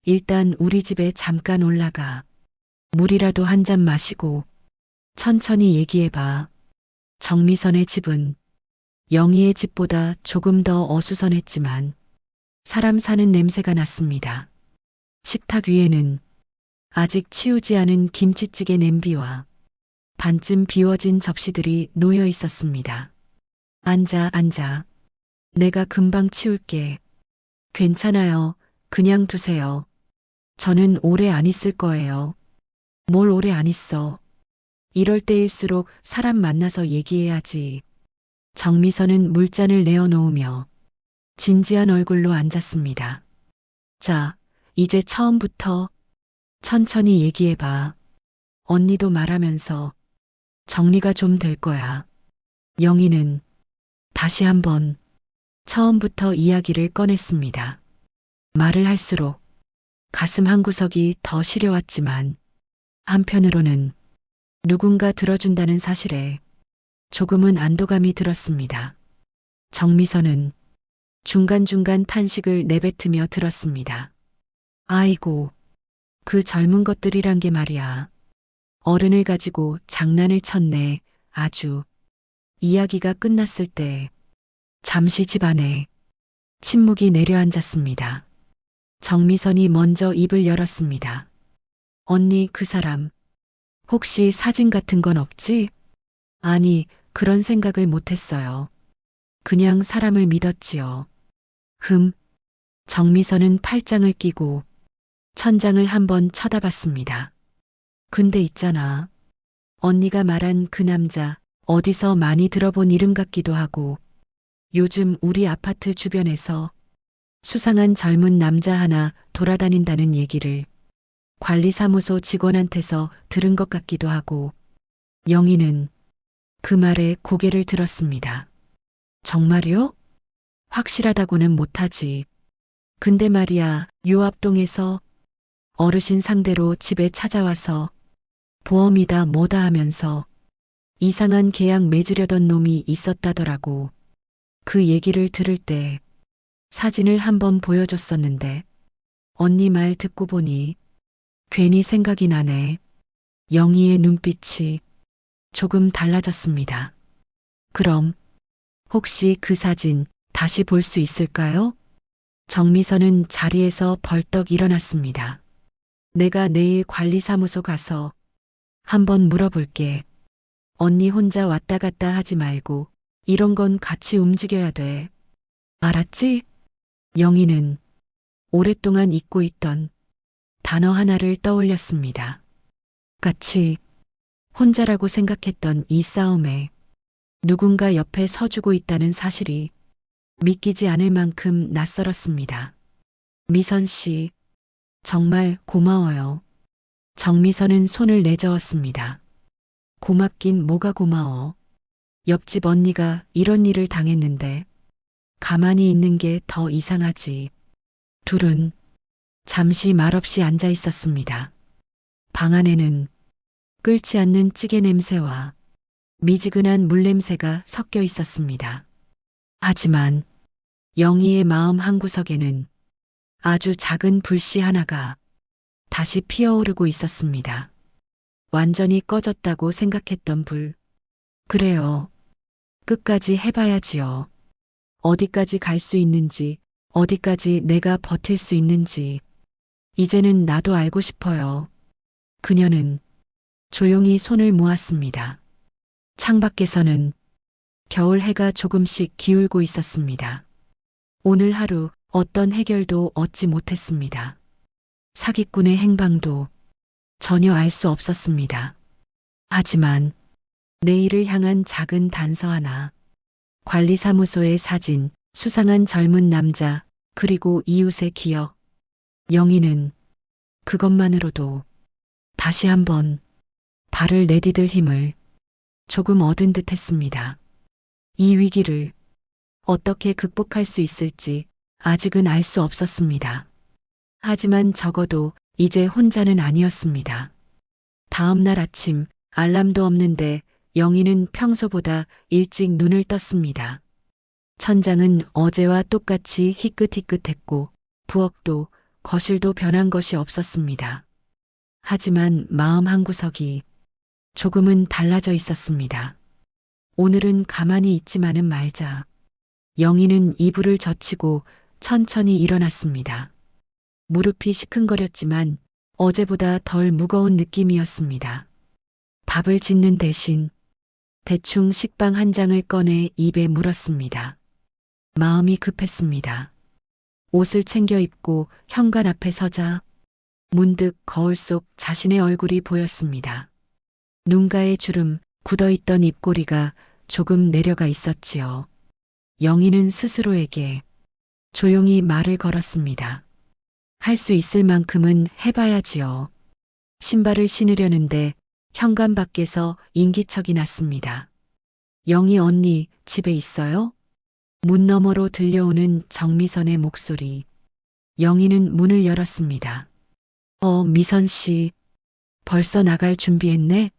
일단 우리 집에 잠깐 올라가. 물이라도 한 잔 마시고 천천히 얘기해봐. 정미선의 집은 영희의 집보다 조금 더 어수선했지만 사람 사는 냄새가 났습니다. 식탁 위에는 아직 치우지 않은 김치찌개 냄비와 반쯤 비워진 접시들이 놓여 있었습니다. 앉아. 내가 금방 치울게. 괜찮아요. 그냥 두세요. 저는 오래 안 있을 거예요. 뭘 오래 안 있어. 이럴 때일수록 사람 만나서 얘기해야지. 정미선은 물잔을 내어놓으며 진지한 얼굴로 앉았습니다. 자, 이제 처음부터 천천히 얘기해봐. 언니도 말하면서 정리가 좀 될 거야. 영희는 다시 한번 처음부터 이야기를 꺼냈습니다. 말을 할수록 가슴 한구석이 더 시려왔지만 한편으로는 누군가 들어준다는 사실에 조금은 안도감이 들었습니다. 정미선은 중간중간 탄식을 내뱉으며 들었습니다. 아이고, 그 젊은 것들이란 게 말이야. 어른을 가지고 장난을 쳤네. 아주. 이야기가 끝났을 때 잠시 집안에 침묵이 내려앉았습니다. 정미선이 먼저 입을 열었습니다. 언니, 그 사람 혹시 사진 같은 건 없지? 아니, 그런 생각을 못했어요. 그냥 사람을 믿었지요. 정미선은 팔짱을 끼고 천장을 한번 쳐다봤습니다. 근데 있잖아. 언니가 말한 그 남자 어디서 많이 들어본 이름 같기도 하고 요즘 우리 아파트 주변에서 수상한 젊은 남자 하나 돌아다닌다는 얘기를 관리사무소 직원한테서 들은 것 같기도 하고 영희는 그 말에 고개를 들었습니다. 정말요? 확실하다고는 못하지. 근데 말이야, 요 앞동에서 어르신 상대로 집에 찾아와서 보험이다 뭐다 하면서 이상한 계약 맺으려던 놈이 있었다더라고. 그 얘기를 들을 때 사진을 한번 보여줬었는데 언니 말 듣고 보니 괜히 생각이 나네. 영희의 눈빛이 조금 달라졌습니다. 그럼 혹시 그 사진 다시 볼 수 있을까요? 정미선은 자리에서 벌떡 일어났습니다. 내가 내일 관리사무소 가서 한번 물어볼게. 언니 혼자 왔다 갔다 하지 말고 이런 건 같이 움직여야 돼. 알았지? 영희는 오랫동안 잊고 있던 단어 하나를 떠올렸습니다. 같이 혼자라고 생각했던 이 싸움에 누군가 옆에 서주고 있다는 사실이 믿기지 않을 만큼 낯설었습니다. 미선 씨, 정말 고마워요. 정미선은 손을 내저었습니다. 고맙긴 뭐가 고마워. 옆집 언니가 이런 일을 당했는데 가만히 있는 게 더 이상하지. 둘은 잠시 말없이 앉아 있었습니다. 방 안에는 끓지 않는 찌개 냄새와 미지근한 물 냄새가 섞여 있었습니다. 하지만 영희의 마음 한구석에는 아주 작은 불씨 하나가 다시 피어오르고 있었습니다. 완전히 꺼졌다고 생각했던 불. 그래요. 끝까지 해봐야지요. 어디까지 갈 수 있는지, 어디까지 내가 버틸 수 있는지, 이제는 나도 알고 싶어요. 그녀는 조용히 손을 모았습니다. 창밖에서는 겨울 해가 조금씩 기울고 있었습니다. 오늘 하루 어떤 해결도 얻지 못했습니다. 사기꾼의 행방도 전혀 알 수 없었습니다. 하지만 내일을 향한 작은 단서 하나, 관리사무소의 사진, 수상한 젊은 남자, 그리고 이웃의 기억. 영희는 그것만으로도 다시 한번 발을 내디딜 힘을 조금 얻은 듯 했습니다. 이 위기를 어떻게 극복할 수 있을지 아직은 알 수 없었습니다. 하지만 적어도 이제 혼자는 아니었습니다. 다음 날 아침 알람도 없는데 영희는 평소보다 일찍 눈을 떴습니다. 천장은 어제와 똑같이 희끗희끗했고 부엌도 거실도 변한 것이 없었습니다. 하지만 마음 한구석이 조금은 달라져 있었습니다. 오늘은 가만히 있지만은 말자. 영희는 이불을 젖히고 천천히 일어났습니다. 무릎이 시큰거렸지만 어제보다 덜 무거운 느낌이었습니다. 밥을 짓는 대신 대충 식빵 한 장을 꺼내 입에 물었습니다. 마음이 급했습니다. 옷을 챙겨 입고 현관 앞에 서자 문득 거울 속 자신의 얼굴이 보였습니다. 눈가의 주름, 굳어있던 입꼬리가 조금 내려가 있었지요. 영희는 스스로에게 조용히 말을 걸었습니다. 할 수 있을 만큼은 해봐야지요. 신발을 신으려는데 현관 밖에서 인기척이 났습니다. 영희 언니 집에 있어요? 문 너머로 들려오는 정미선의 목소리. 영희는 문을 열었습니다. 미선 씨, 벌써 나갈 준비했네?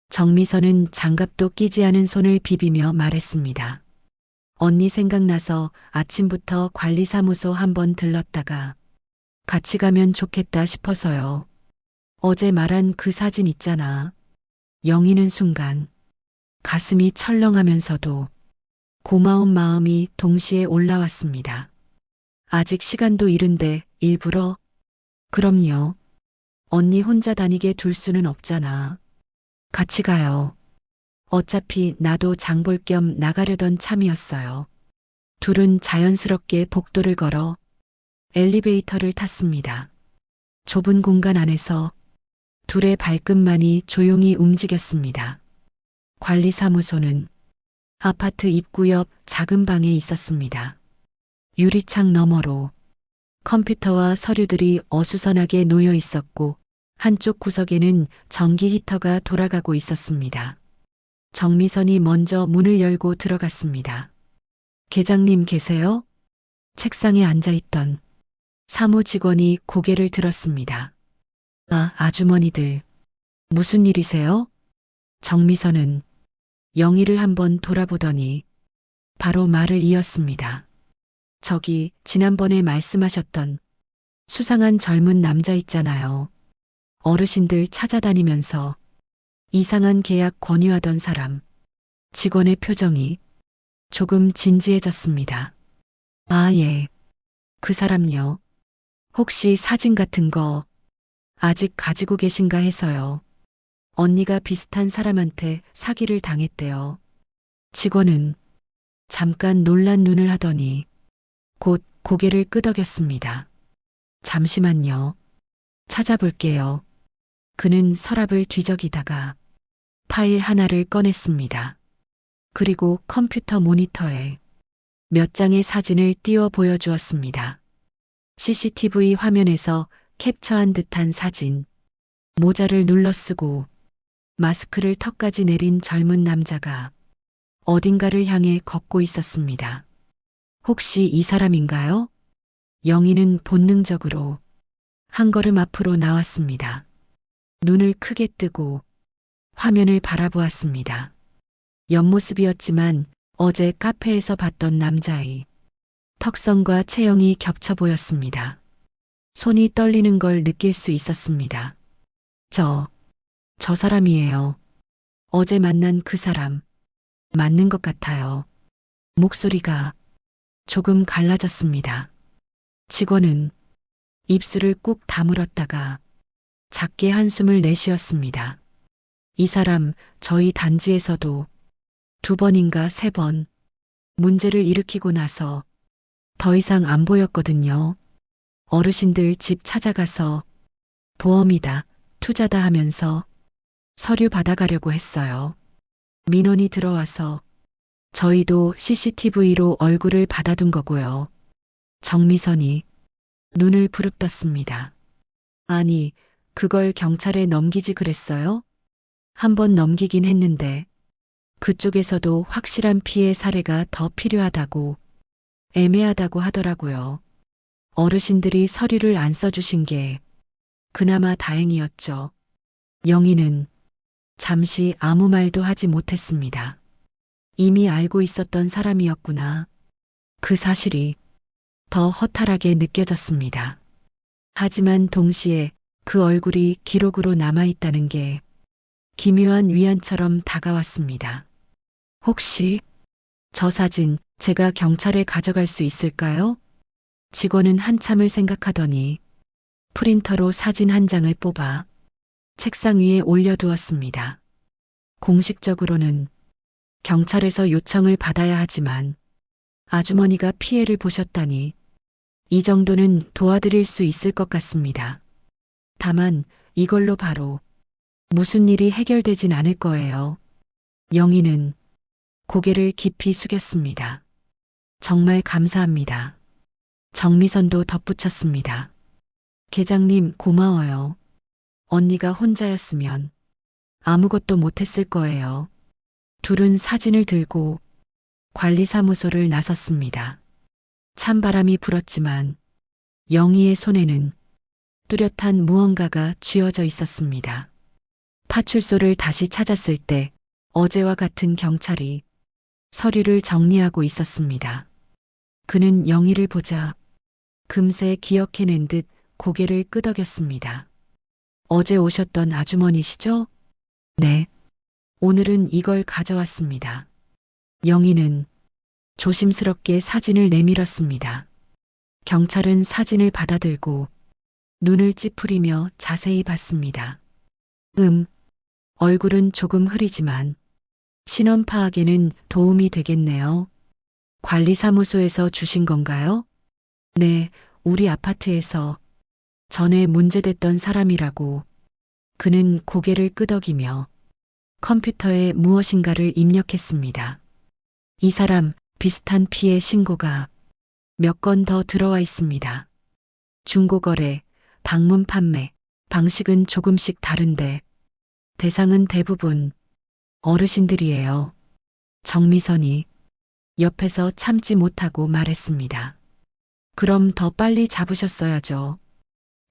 정미선은 장갑도 끼지 않은 손을 비비며 말했습니다. 언니 생각나서 아침부터 관리사무소 한번 들렀다가 같이 가면 좋겠다 싶어서요. 어제 말한 그 사진 있잖아. 영희는 순간 가슴이 철렁하면서도 고마운 마음이 동시에 올라왔습니다. 아직 시간도 이른데 일부러? 그럼요. 언니 혼자 다니게 둘 수는 없잖아. 같이 가요. 어차피 나도 장볼 겸 나가려던 참이었어요. 둘은 자연스럽게 복도를 걸어 엘리베이터를 탔습니다. 좁은 공간 안에서 둘의 발끝만이 조용히 움직였습니다. 관리사무소는 아파트 입구 옆 작은 방에 있었습니다. 유리창 너머로 컴퓨터와 서류들이 어수선하게 놓여 있었고 한쪽 구석에는 전기 히터가 돌아가고 있었습니다. 정미선이 먼저 문을 열고 들어갔습니다. 계장님 계세요? 책상에 앉아있던 사무직원이 고개를 들었습니다. 아주머니들. 무슨 일이세요? 정미선은 영희를 한번 돌아보더니 바로 말을 이었습니다. 저기 지난번에 말씀하셨던 수상한 젊은 남자 있잖아요. 어르신들 찾아다니면서 이상한 계약 권유하던 사람. 직원의 표정이 조금 진지해졌습니다. 예. 그 사람요. 혹시 사진 같은 거 아직 가지고 계신가 해서요. 언니가 비슷한 사람한테 사기를 당했대요. 직원은 잠깐 놀란 눈을 하더니 곧 고개를 끄덕였습니다. 잠시만요. 찾아볼게요. 그는 서랍을 뒤적이다가 파일 하나를 꺼냈습니다. 그리고 컴퓨터 모니터에 몇 장의 사진을 띄워 보여주었습니다. CCTV 화면에서 캡처한 듯한 사진. 모자를 눌러쓰고 마스크를 턱까지 내린 젊은 남자가 어딘가를 향해 걷고 있었습니다. 혹시 이 사람인가요? 영희는 본능적으로 한 걸음 앞으로 나왔습니다. 눈을 크게 뜨고 화면을 바라보았습니다. 옆모습이었지만 어제 카페에서 봤던 남자의 턱선과 체형이 겹쳐 보였습니다. 손이 떨리는 걸 느낄 수 있었습니다. 저 사람이에요. 어제 만난 그 사람. 맞는 것 같아요. 목소리가 조금 갈라졌습니다. 직원은 입술을 꾹 다물었다가 작게 한숨을 내쉬었습니다. 이 사람 저희 단지에서도 2번인가 3번 문제를 일으키고 나서 더 이상 안 보였거든요. 어르신들 집 찾아가서 보험이다, 투자다 하면서 서류 받아가려고 했어요. 민원이 들어와서 저희도 CCTV로 얼굴을 받아둔 거고요. 정미선이 눈을 부릅떴습니다. 아니, 그걸 경찰에 넘기지 그랬어요? 한번 넘기긴 했는데 그쪽에서도 확실한 피해 사례가 더 필요하다고 애매하다고 하더라고요. 어르신들이 서류를 안 써주신 게 그나마 다행이었죠. 영희는 잠시 아무 말도 하지 못했습니다. 이미 알고 있었던 사람이었구나. 그 사실이 더 허탈하게 느껴졌습니다. 하지만 동시에 그 얼굴이 기록으로 남아있다는 게 기묘한 위안처럼 다가왔습니다. 혹시 저 사진 제가 경찰에 가져갈 수 있을까요? 직원은 한참을 생각하더니 프린터로 사진 한 장을 뽑아 책상 위에 올려두었습니다. 공식적으로는 경찰에서 요청을 받아야 하지만 아주머니가 피해를 보셨다니 이 정도는 도와드릴 수 있을 것 같습니다. 다만 이걸로 바로 무슨 일이 해결되진 않을 거예요. 영희는 고개를 깊이 숙였습니다. 정말 감사합니다. 정미선도 덧붙였습니다. 계장님 고마워요. 언니가 혼자였으면 아무것도 못했을 거예요. 둘은 사진을 들고 관리사무소를 나섰습니다. 찬바람이 불었지만 영희의 손에는 뚜렷한 무언가가 쥐어져 있었습니다. 파출소를 다시 찾았을 때 어제와 같은 경찰이 서류를 정리하고 있었습니다. 그는 영희를 보자 금세 기억해낸 듯 고개를 끄덕였습니다. 어제 오셨던 아주머니시죠? 네. 오늘은 이걸 가져왔습니다. 영희는 조심스럽게 사진을 내밀었습니다. 경찰은 사진을 받아들고 눈을 찌푸리며 자세히 봤습니다. 얼굴은 조금 흐리지만 신원 파악에는 도움이 되겠네요. 관리사무소에서 주신 건가요? 네, 우리 아파트에서 전에 문제됐던 사람이라고. 그는 고개를 끄덕이며 컴퓨터에 무엇인가를 입력했습니다. 이 사람 비슷한 피해 신고가 몇 건 더 들어와 있습니다. 중고거래, 방문 판매, 방식은 조금씩 다른데 대상은 대부분 어르신들이에요. 정미선이 옆에서 참지 못하고 말했습니다. 그럼 더 빨리 잡으셨어야죠.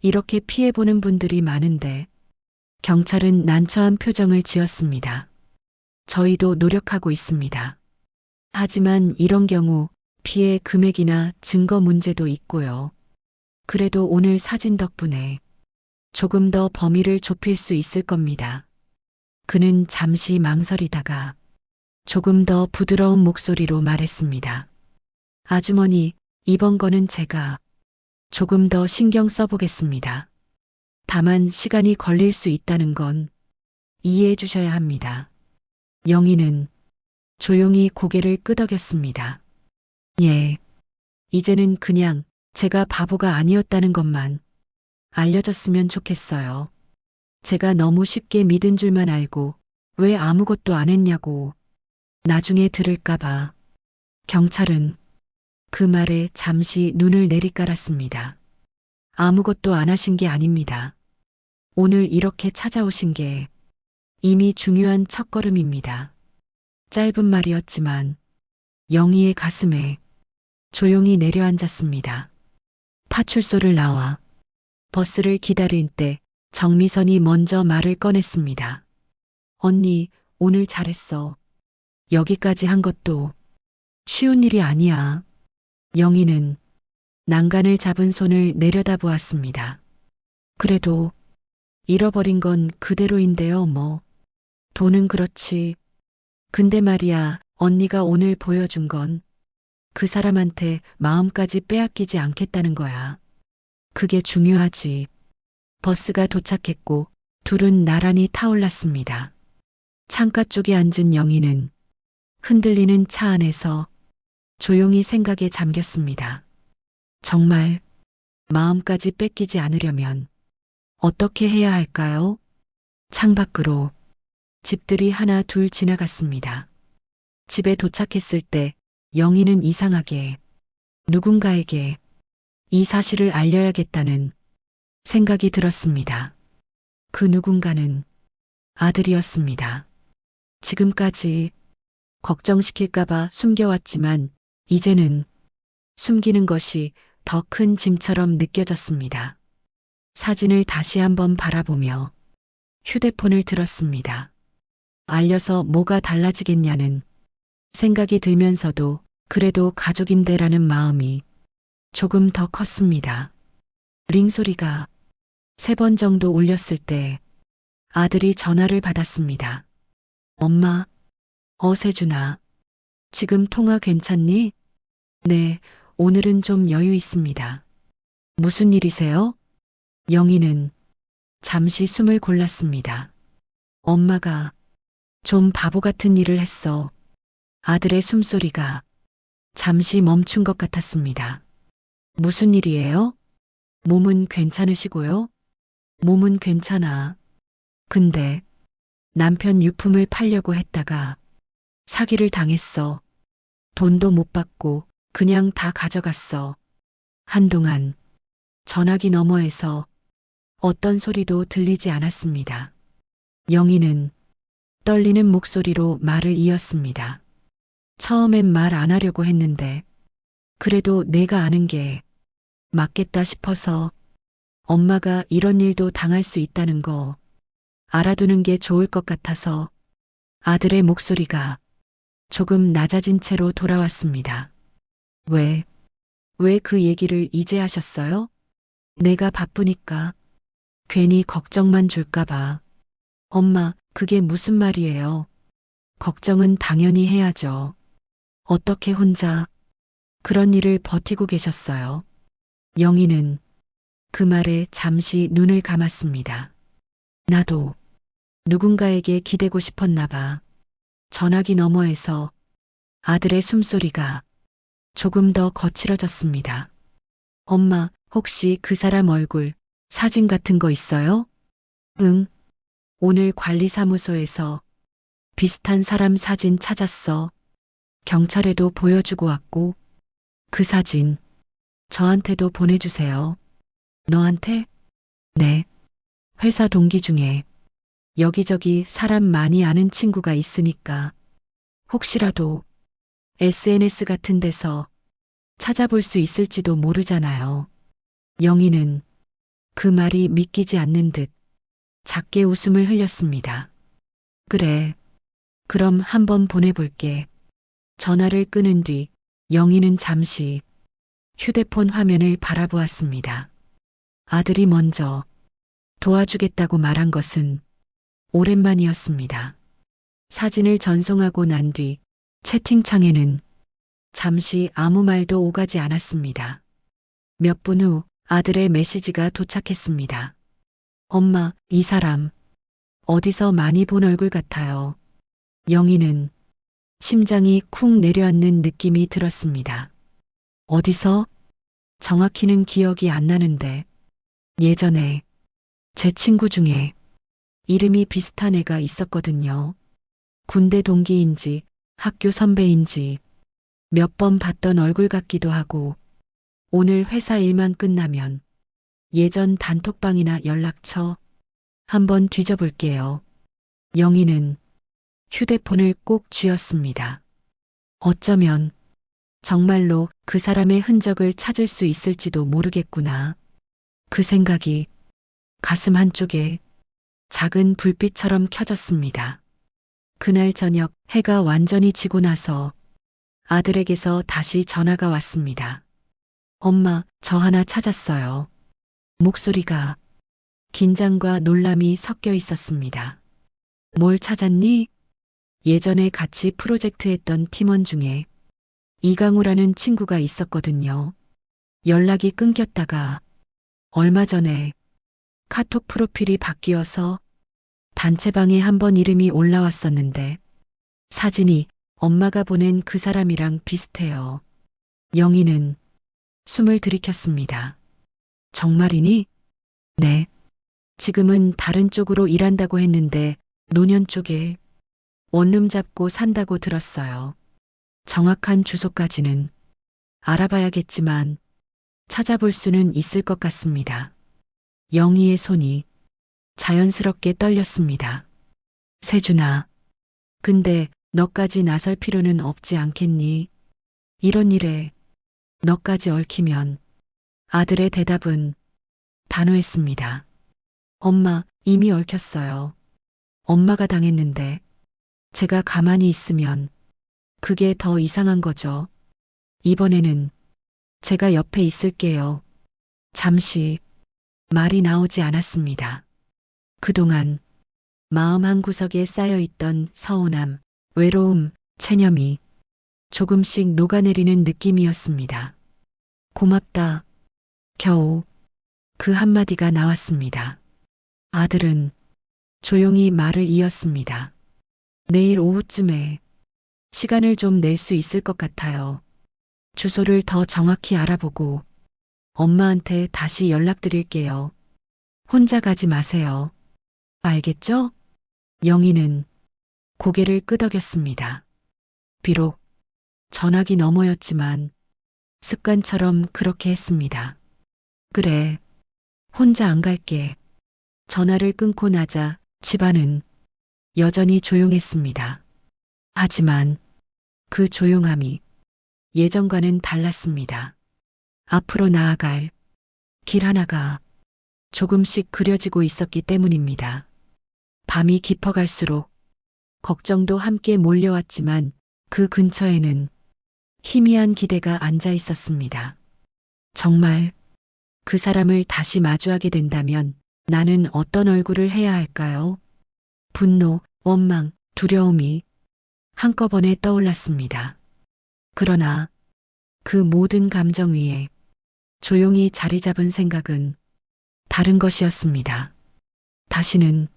이렇게 피해보는 분들이 많은데. 경찰은 난처한 표정을 지었습니다. 저희도 노력하고 있습니다. 하지만 이런 경우 피해 금액이나 증거 문제도 있고요. 그래도 오늘 사진 덕분에 조금 더 범위를 좁힐 수 있을 겁니다. 그는 잠시 망설이다가 조금 더 부드러운 목소리로 말했습니다. 아주머니, 이번 거는 제가 조금 더 신경 써보겠습니다. 다만 시간이 걸릴 수 있다는 건 이해해 주셔야 합니다. 영희는 조용히 고개를 끄덕였습니다. 예. 이제는 그냥 제가 바보가 아니었다는 것만 알려졌으면 좋겠어요. 제가 너무 쉽게 믿은 줄만 알고 왜 아무것도 안 했냐고 나중에 들을까봐. 경찰은 그 말에 잠시 눈을 내리깔았습니다. 아무것도 안 하신 게 아닙니다. 오늘 이렇게 찾아오신 게 이미 중요한 첫걸음입니다. 짧은 말이었지만 영희의 가슴에 조용히 내려앉았습니다. 파출소를 나와 버스를 기다릴 때 정미선이 먼저 말을 꺼냈습니다. 언니, 오늘 잘했어. 여기까지 한 것도 쉬운 일이 아니야. 영희는 난간을 잡은 손을 내려다보았습니다. 그래도 잃어버린 건 그대로인데요, 뭐. 돈은 그렇지. 근데 말이야, 언니가 오늘 보여준 건 그 사람한테 마음까지 빼앗기지 않겠다는 거야. 그게 중요하지. 버스가 도착했고 둘은 나란히 타올랐습니다. 창가 쪽에 앉은 영희는 흔들리는 차 안에서 조용히 생각에 잠겼습니다. 정말 마음까지 뺏기지 않으려면 어떻게 해야 할까요? 창밖으로 집들이 하나 둘 지나갔습니다. 집에 도착했을 때 영희는 이상하게 누군가에게 이 사실을 알려야겠다는 생각이 들었습니다. 그 누군가는 아들이었습니다. 지금까지 걱정시킬까봐 숨겨왔지만 이제는 숨기는 것이 더 큰 짐처럼 느껴졌습니다. 사진을 다시 한번 바라보며 휴대폰을 들었습니다. 알려서 뭐가 달라지겠냐는 생각이 들면서도 그래도 가족인데라는 마음이 조금 더 컸습니다. 링 소리가 3번 정도 울렸을 때 아들이 전화를 받았습니다. 엄마, 세준아. 지금 통화 괜찮니? 네, 오늘은 좀 여유 있습니다. 무슨 일이세요? 영희는 잠시 숨을 골랐습니다. 엄마가 좀 바보 같은 일을 했어. 아들의 숨소리가 잠시 멈춘 것 같았습니다. 무슨 일이에요? 몸은 괜찮으시고요? 몸은 괜찮아. 근데 남편 유품을 팔려고 했다가 사기를 당했어. 돈도 못 받고 그냥 다 가져갔어. 한동안 전화기 너머에서 어떤 소리도 들리지 않았습니다. 영희는 떨리는 목소리로 말을 이었습니다. 처음엔 말 안 하려고 했는데 그래도 내가 아는 게 맞겠다 싶어서 엄마가 이런 일도 당할 수 있다는 거 알아두는 게 좋을 것 같아서 아들의 목소리가 조금 낮아진 채로 돌아왔습니다. 왜 그 얘기를 이제 하셨어요? 내가 바쁘니까 괜히 걱정만 줄까봐. 엄마, 그게 무슨 말이에요? 걱정은 당연히 해야죠. 어떻게 혼자 그런 일을 버티고 계셨어요? 영희는 그 말에 잠시 눈을 감았습니다. 나도 누군가에게 기대고 싶었나 봐. 전화기 너머에서 아들의 숨소리가 조금 더 거칠어졌습니다. 엄마, 혹시 그 사람 얼굴, 사진 같은 거 있어요? 응. 오늘 관리사무소에서 비슷한 사람 사진 찾았어. 경찰에도 보여주고 왔고, 그 사진 저한테도 보내주세요. 너한테? 네. 회사 동기 중에 여기저기 사람 많이 아는 친구가 있으니까 혹시라도 SNS 같은 데서 찾아볼 수 있을지도 모르잖아요. 영희는 그 말이 믿기지 않는 듯 작게 웃음을 흘렸습니다. 그래. 그럼 한번 보내볼게. 전화를 끊은 뒤 영희는 잠시 휴대폰 화면을 바라보았습니다. 아들이 먼저 도와주겠다고 말한 것은 오랜만이었습니다. 사진을 전송하고 난 뒤 채팅창에는 잠시 아무 말도 오가지 않았습니다. 몇 분 후 아들의 메시지가 도착했습니다. 엄마, 이 사람 어디서 많이 본 얼굴 같아요. 영희는 심장이 쿵 내려앉는 느낌이 들었습니다. 어디서? 정확히는 기억이 안 나는데 예전에 제 친구 중에 이름이 비슷한 애가 있었거든요. 군대 동기인지 학교 선배인지 몇 번 봤던 얼굴 같기도 하고 오늘 회사 일만 끝나면 예전 단톡방이나 연락처 한번 뒤져볼게요. 영희는 휴대폰을 꼭 쥐었습니다. 어쩌면 정말로 그 사람의 흔적을 찾을 수 있을지도 모르겠구나. 그 생각이 가슴 한쪽에 작은 불빛처럼 켜졌습니다. 그날 저녁 해가 완전히 지고 나서 아들에게서 다시 전화가 왔습니다. 엄마, 저 하나 찾았어요. 목소리가 긴장과 놀람이 섞여 있었습니다. 뭘 찾았니? 예전에 같이 프로젝트 했던 팀원 중에 이강우라는 친구가 있었거든요. 연락이 끊겼다가 얼마 전에 카톡 프로필이 바뀌어서 단체방에 한번 이름이 올라왔었는데 사진이 엄마가 보낸 그 사람이랑 비슷해요. 영희는 숨을 들이켰습니다. 정말이니? 네. 지금은 다른 쪽으로 일한다고 했는데 노년 쪽에 원룸 잡고 산다고 들었어요. 정확한 주소까지는 알아봐야겠지만 찾아볼 수는 있을 것 같습니다. 영희의 손이 자연스럽게 떨렸습니다. 세준아, 근데 너까지 나설 필요는 없지 않겠니? 이런 일에 너까지 얽히면. 아들의 대답은 단호했습니다. 엄마, 이미 얽혔어요. 엄마가 당했는데 제가 가만히 있으면 그게 더 이상한 거죠. 이번에는 제가 옆에 있을게요. 잠시 말이 나오지 않았습니다. 그동안 마음 한구석에 쌓여있던 서운함, 외로움, 체념이 조금씩 녹아내리는 느낌이었습니다. 고맙다. 겨우 그 한마디가 나왔습니다. 아들은 조용히 말을 이었습니다. 내일 오후쯤에 시간을 좀 낼 수 있을 것 같아요. 주소를 더 정확히 알아보고 엄마한테 다시 연락드릴게요. 혼자 가지 마세요. 알겠죠? 영희는 고개를 끄덕였습니다. 비록 전화기 너머였지만 습관처럼 그렇게 했습니다. 그래, 혼자 안 갈게. 전화를 끊고 나자 집안은 여전히 조용했습니다. 하지만 그 조용함이 예전과는 달랐습니다. 앞으로 나아갈 길 하나가 조금씩 그려지고 있었기 때문입니다. 밤이 깊어갈수록 걱정도 함께 몰려왔지만 그 근처에는 희미한 기대가 앉아 있었습니다. 정말 그 사람을 다시 마주하게 된다면 나는 어떤 얼굴을 해야 할까요? 분노, 원망, 두려움이 한꺼번에 떠올랐습니다. 그러나 그 모든 감정 위에 조용히 자리 잡은 생각은 다른 것이었습니다. 다시는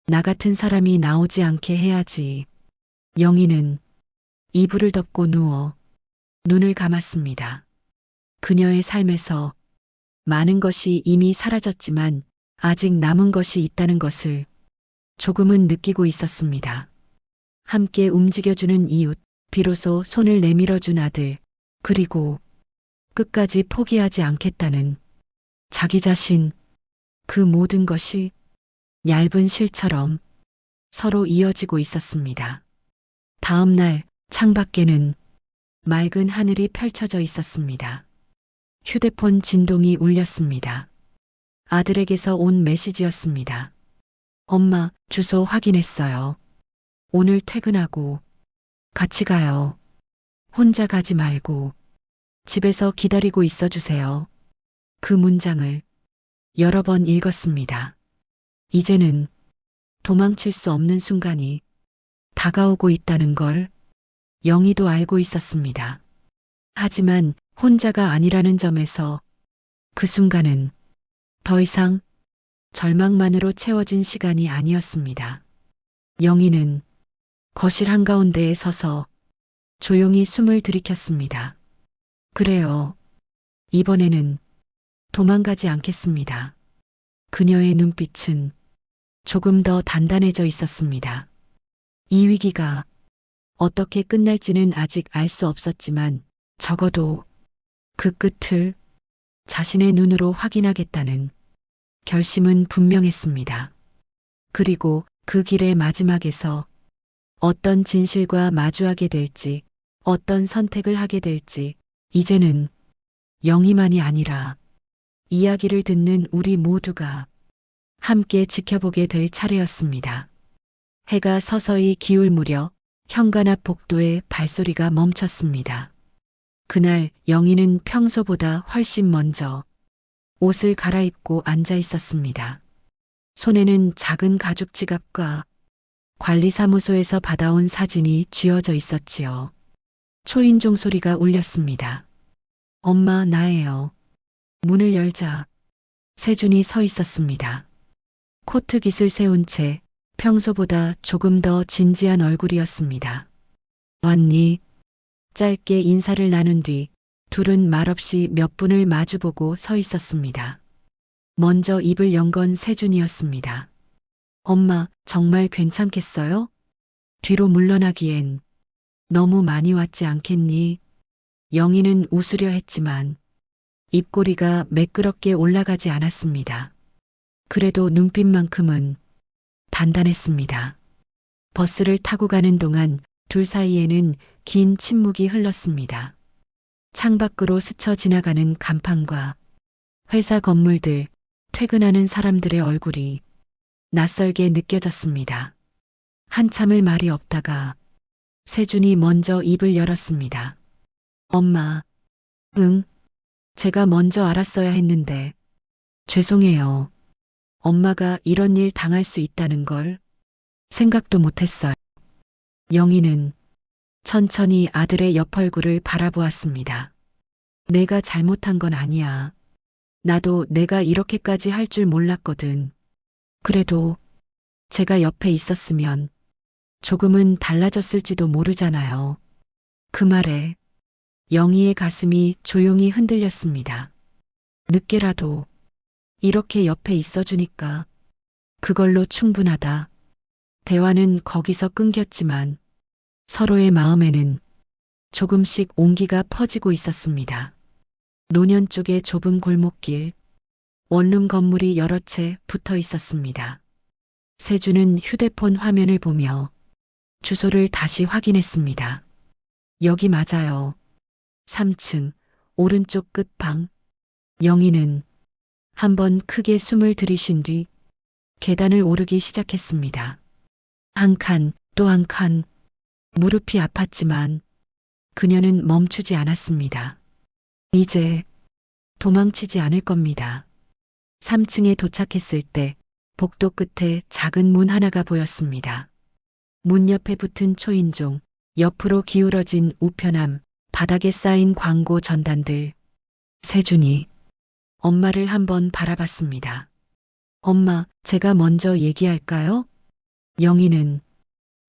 나 같은 사람이 나오지 않게 해야지. 영희는 이불을 덮고 누워 눈을 감았습니다. 그녀의 삶에서 많은 것이 이미 사라졌지만 아직 남은 것이 있다는 것을 조금은 느끼고 있었습니다. 함께 움직여주는 이웃, 비로소 손을 내밀어준 아들, 그리고 끝까지 포기하지 않겠다는 자기 자신, 그 모든 것이 얇은 실처럼 서로 이어지고 있었습니다. 다음 날 창밖에는 맑은 하늘이 펼쳐져 있었습니다. 휴대폰 진동이 울렸습니다. 아들에게서 온 메시지였습니다. 엄마, 주소 확인했어요. 오늘 퇴근하고 같이 가요. 혼자 가지 말고 집에서 기다리고 있어 주세요. 그 문장을 여러 번 읽었습니다. 이제는 도망칠 수 없는 순간이 다가오고 있다는 걸 영희도 알고 있었습니다. 하지만 혼자가 아니라는 점에서 그 순간은 더 이상 절망만으로 채워진 시간이 아니었습니다. 영희는 거실 한가운데에 서서 조용히 숨을 들이켰습니다. 그래요. 이번에는 도망가지 않겠습니다. 그녀의 눈빛은 조금 더 단단해져 있었습니다. 이 위기가 어떻게 끝날지는 아직 알 수 없었지만 적어도 그 끝을 자신의 눈으로 확인하겠다는 결심은 분명했습니다. 그리고 그 길의 마지막에서 어떤 진실과 마주하게 될지, 어떤 선택을 하게 될지, 이제는 영희만이 아니라 이야기를 듣는 우리 모두가 함께 지켜보게 될 차례였습니다. 해가 서서히 기울 무렵 현관 앞 복도에 발소리가 멈췄습니다. 그날 영희는 평소보다 훨씬 먼저 옷을 갈아입고 앉아 있었습니다. 손에는 작은 가죽 지갑과 관리사무소에서 받아온 사진이 쥐어져 있었지요. 초인종 소리가 울렸습니다. 엄마, 나예요. 문을 열자 세준이 서 있었습니다. 코트 깃을 세운 채 평소보다 조금 더 진지한 얼굴이었습니다. 왔니? 짧게 인사를 나눈 뒤 둘은 말없이 몇 분을 마주보고 서 있었습니다. 먼저 입을 연 건 세준이었습니다. 엄마, 정말 괜찮겠어요? 뒤로 물러나기엔 너무 많이 왔지 않겠니? 영희는 웃으려 했지만 입꼬리가 매끄럽게 올라가지 않았습니다. 그래도 눈빛만큼은 단단했습니다. 버스를 타고 가는 동안 둘 사이에는 긴 침묵이 흘렀습니다. 창밖으로 스쳐 지나가는 간판과 회사 건물들, 퇴근하는 사람들의 얼굴이 낯설게 느껴졌습니다. 한참을 말이 없다가 세준이 먼저 입을 열었습니다. 엄마, 응, 제가 먼저 알았어야 했는데 죄송해요. 엄마가 이런 일 당할 수 있다는 걸 생각도 못했어요. 영희는 천천히 아들의 옆 얼굴을 바라보았습니다. 내가 잘못한 건 아니야. 나도 내가 이렇게까지 할 줄 몰랐거든. 그래도 제가 옆에 있었으면 조금은 달라졌을지도 모르잖아요. 그 말에 영희의 가슴이 조용히 흔들렸습니다. 늦게라도 이렇게 옆에 있어주니까 그걸로 충분하다. 대화는 거기서 끊겼지만 서로의 마음에는 조금씩 온기가 퍼지고 있었습니다. 노년 쪽의 좁은 골목길, 원룸 건물이 여러 채 붙어 있었습니다. 세준은 휴대폰 화면을 보며 주소를 다시 확인했습니다. 여기 맞아요. 3층, 오른쪽 끝방. 영희는 한번 크게 숨을 들이쉰 뒤 계단을 오르기 시작했습니다. 한 칸, 또 한 칸. 무릎이 아팠지만 그녀는 멈추지 않았습니다. 이제 도망치지 않을 겁니다. 3층에 도착했을 때 복도 끝에 작은 문 하나가 보였습니다. 문 옆에 붙은 초인종, 옆으로 기울어진 우편함, 바닥에 쌓인 광고 전단들. 세준이 엄마를 한번 바라봤습니다. 엄마, 제가 먼저 얘기할까요? 영희는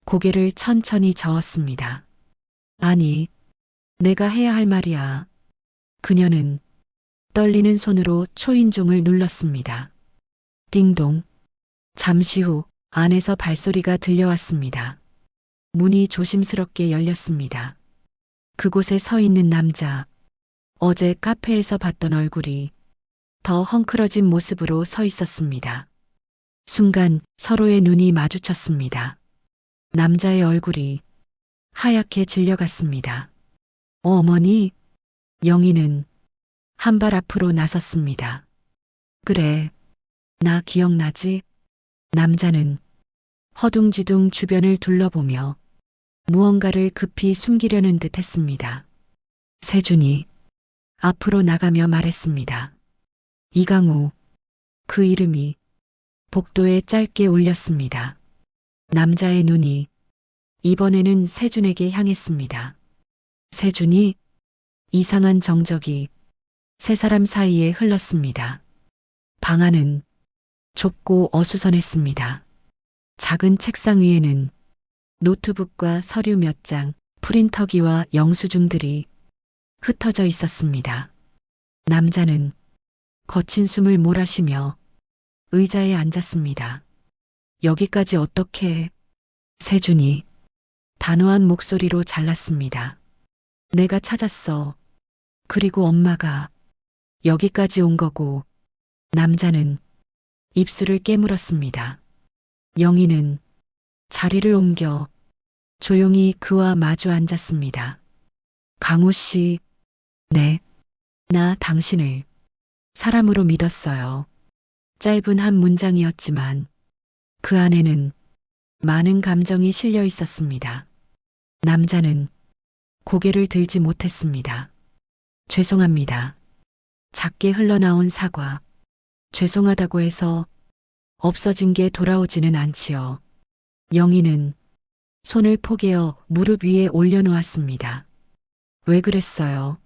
고개를 천천히 저었습니다. 아니, 내가 해야 할 말이야. 그녀는 떨리는 손으로 초인종을 눌렀습니다. 띵동. 잠시 후 안에서 발소리가 들려왔습니다. 문이 조심스럽게 열렸습니다. 그곳에 서 있는 남자. 어제 카페에서 봤던 얼굴이 더 헝클어진 모습으로 서 있었습니다. 순간 서로의 눈이 마주쳤습니다. 남자의 얼굴이 하얗게 질려갔습니다. 어머니, 영희는 한 발 앞으로 나섰습니다. 그래, 나 기억나지? 남자는 허둥지둥 주변을 둘러보며 무언가를 급히 숨기려는 듯 했습니다. 세준이 앞으로 나가며 말했습니다. 이강우. 그 이름이 복도에 짧게 울렸습니다. 남자의 눈이 이번에는 세준에게 향했습니다. 세준이 이상한 정적이 세 사람 사이에 흘렀습니다. 방 안은 좁고 어수선했습니다. 작은 책상 위에는 노트북과 서류 몇 장, 프린터기와 영수증들이 흩어져 있었습니다. 남자는 거친 숨을 몰아쉬며 의자에 앉았습니다. 여기까지 어떻게? 세준이 단호한 목소리로 잘랐습니다. 내가 찾았어. 그리고 엄마가 여기까지 온 거고. 남자는 입술을 깨물었습니다. 영희는 자리를 옮겨 조용히 그와 마주 앉았습니다. 강우 씨, 네. 나 당신을 사람으로 믿었어요. 짧은 한 문장이었지만 그 안에는 많은 감정이 실려 있었습니다. 남자는 고개를 들지 못했습니다. 죄송합니다. 작게 흘러나온 사과. 죄송하다고 해서 없어진 게 돌아오지는 않지요. 영희는 손을 포개어 무릎 위에 올려놓았습니다. 왜 그랬어요?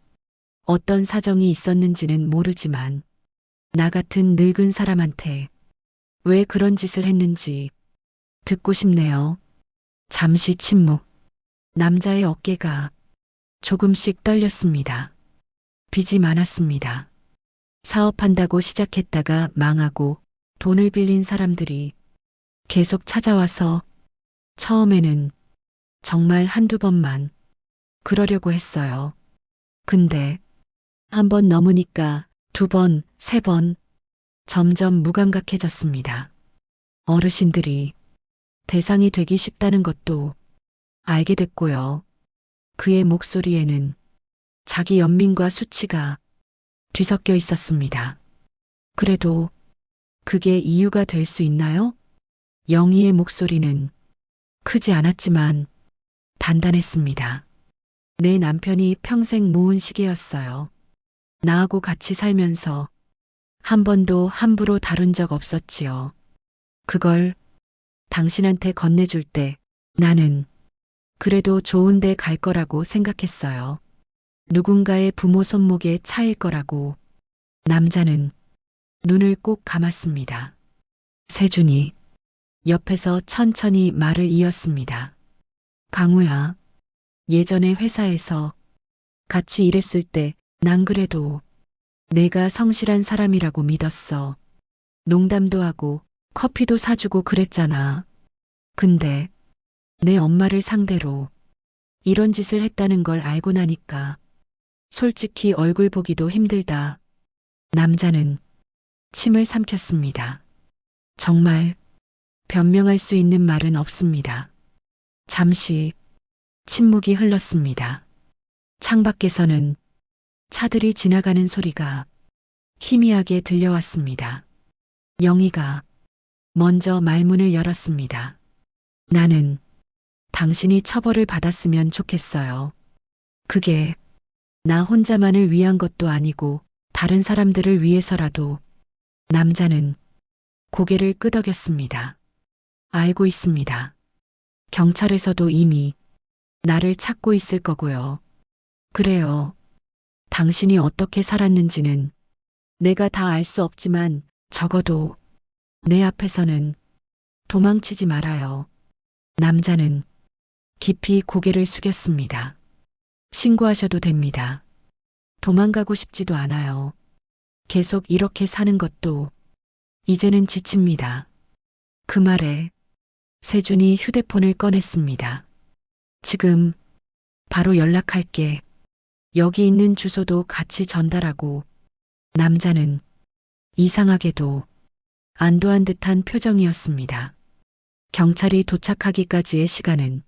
어떤 사정이 있었는지는 모르지만 나 같은 늙은 사람한테 왜 그런 짓을 했는지 듣고 싶네요. 잠시 침묵. 남자의 어깨가 조금씩 떨렸습니다. 빚이 많았습니다. 사업한다고 시작했다가 망하고 돈을 빌린 사람들이 계속 찾아와서 처음에는 정말 한두 번만 그러려고 했어요. 근데 한 번 넘으니까 두 번, 세 번 점점 무감각해졌습니다. 어르신들이 대상이 되기 쉽다는 것도 알게 됐고요. 그의 목소리에는 자기 연민과 수치가 뒤섞여 있었습니다. 그래도 그게 이유가 될 수 있나요? 영희의 목소리는 크지 않았지만 단단했습니다. 내 남편이 평생 모은 시계였어요. 나하고 같이 살면서 한 번도 함부로 다룬 적 없었지요. 그걸 당신한테 건네줄 때 나는 그래도 좋은 데 갈 거라고 생각했어요. 누군가의 부모 손목에 차일 거라고. 남자는 눈을 꼭 감았습니다. 세준이 옆에서 천천히 말을 이었습니다. 강우야, 예전에 회사에서 같이 일했을 때 난 그래도 내가 성실한 사람이라고 믿었어. 농담도 하고 커피도 사주고 그랬잖아. 근데 내 엄마를 상대로 이런 짓을 했다는 걸 알고 나니까 솔직히 얼굴 보기도 힘들다. 남자는 침을 삼켰습니다. 정말 변명할 수 있는 말은 없습니다. 잠시 침묵이 흘렀습니다. 창밖에서는 차들이 지나가는 소리가 희미하게 들려왔습니다. 영희가 먼저 말문을 열었습니다. 나는 당신이 처벌을 받았으면 좋겠어요. 그게 나 혼자만을 위한 것도 아니고 다른 사람들을 위해서라도. 남자는 고개를 끄덕였습니다. 알고 있습니다. 경찰에서도 이미 나를 찾고 있을 거고요. 그래요. 당신이 어떻게 살았는지는 내가 다 알 수 없지만 적어도 내 앞에서는 도망치지 말아요. 남자는 깊이 고개를 숙였습니다. 신고하셔도 됩니다. 도망가고 싶지도 않아요. 계속 이렇게 사는 것도 이제는 지칩니다. 그 말에 세준이 휴대폰을 꺼냈습니다. 지금 바로 연락할게. 여기 있는 주소도 같이 전달하고. 남자는 이상하게도 안도한 듯한 표정이었습니다. 경찰이 도착하기까지의 시간은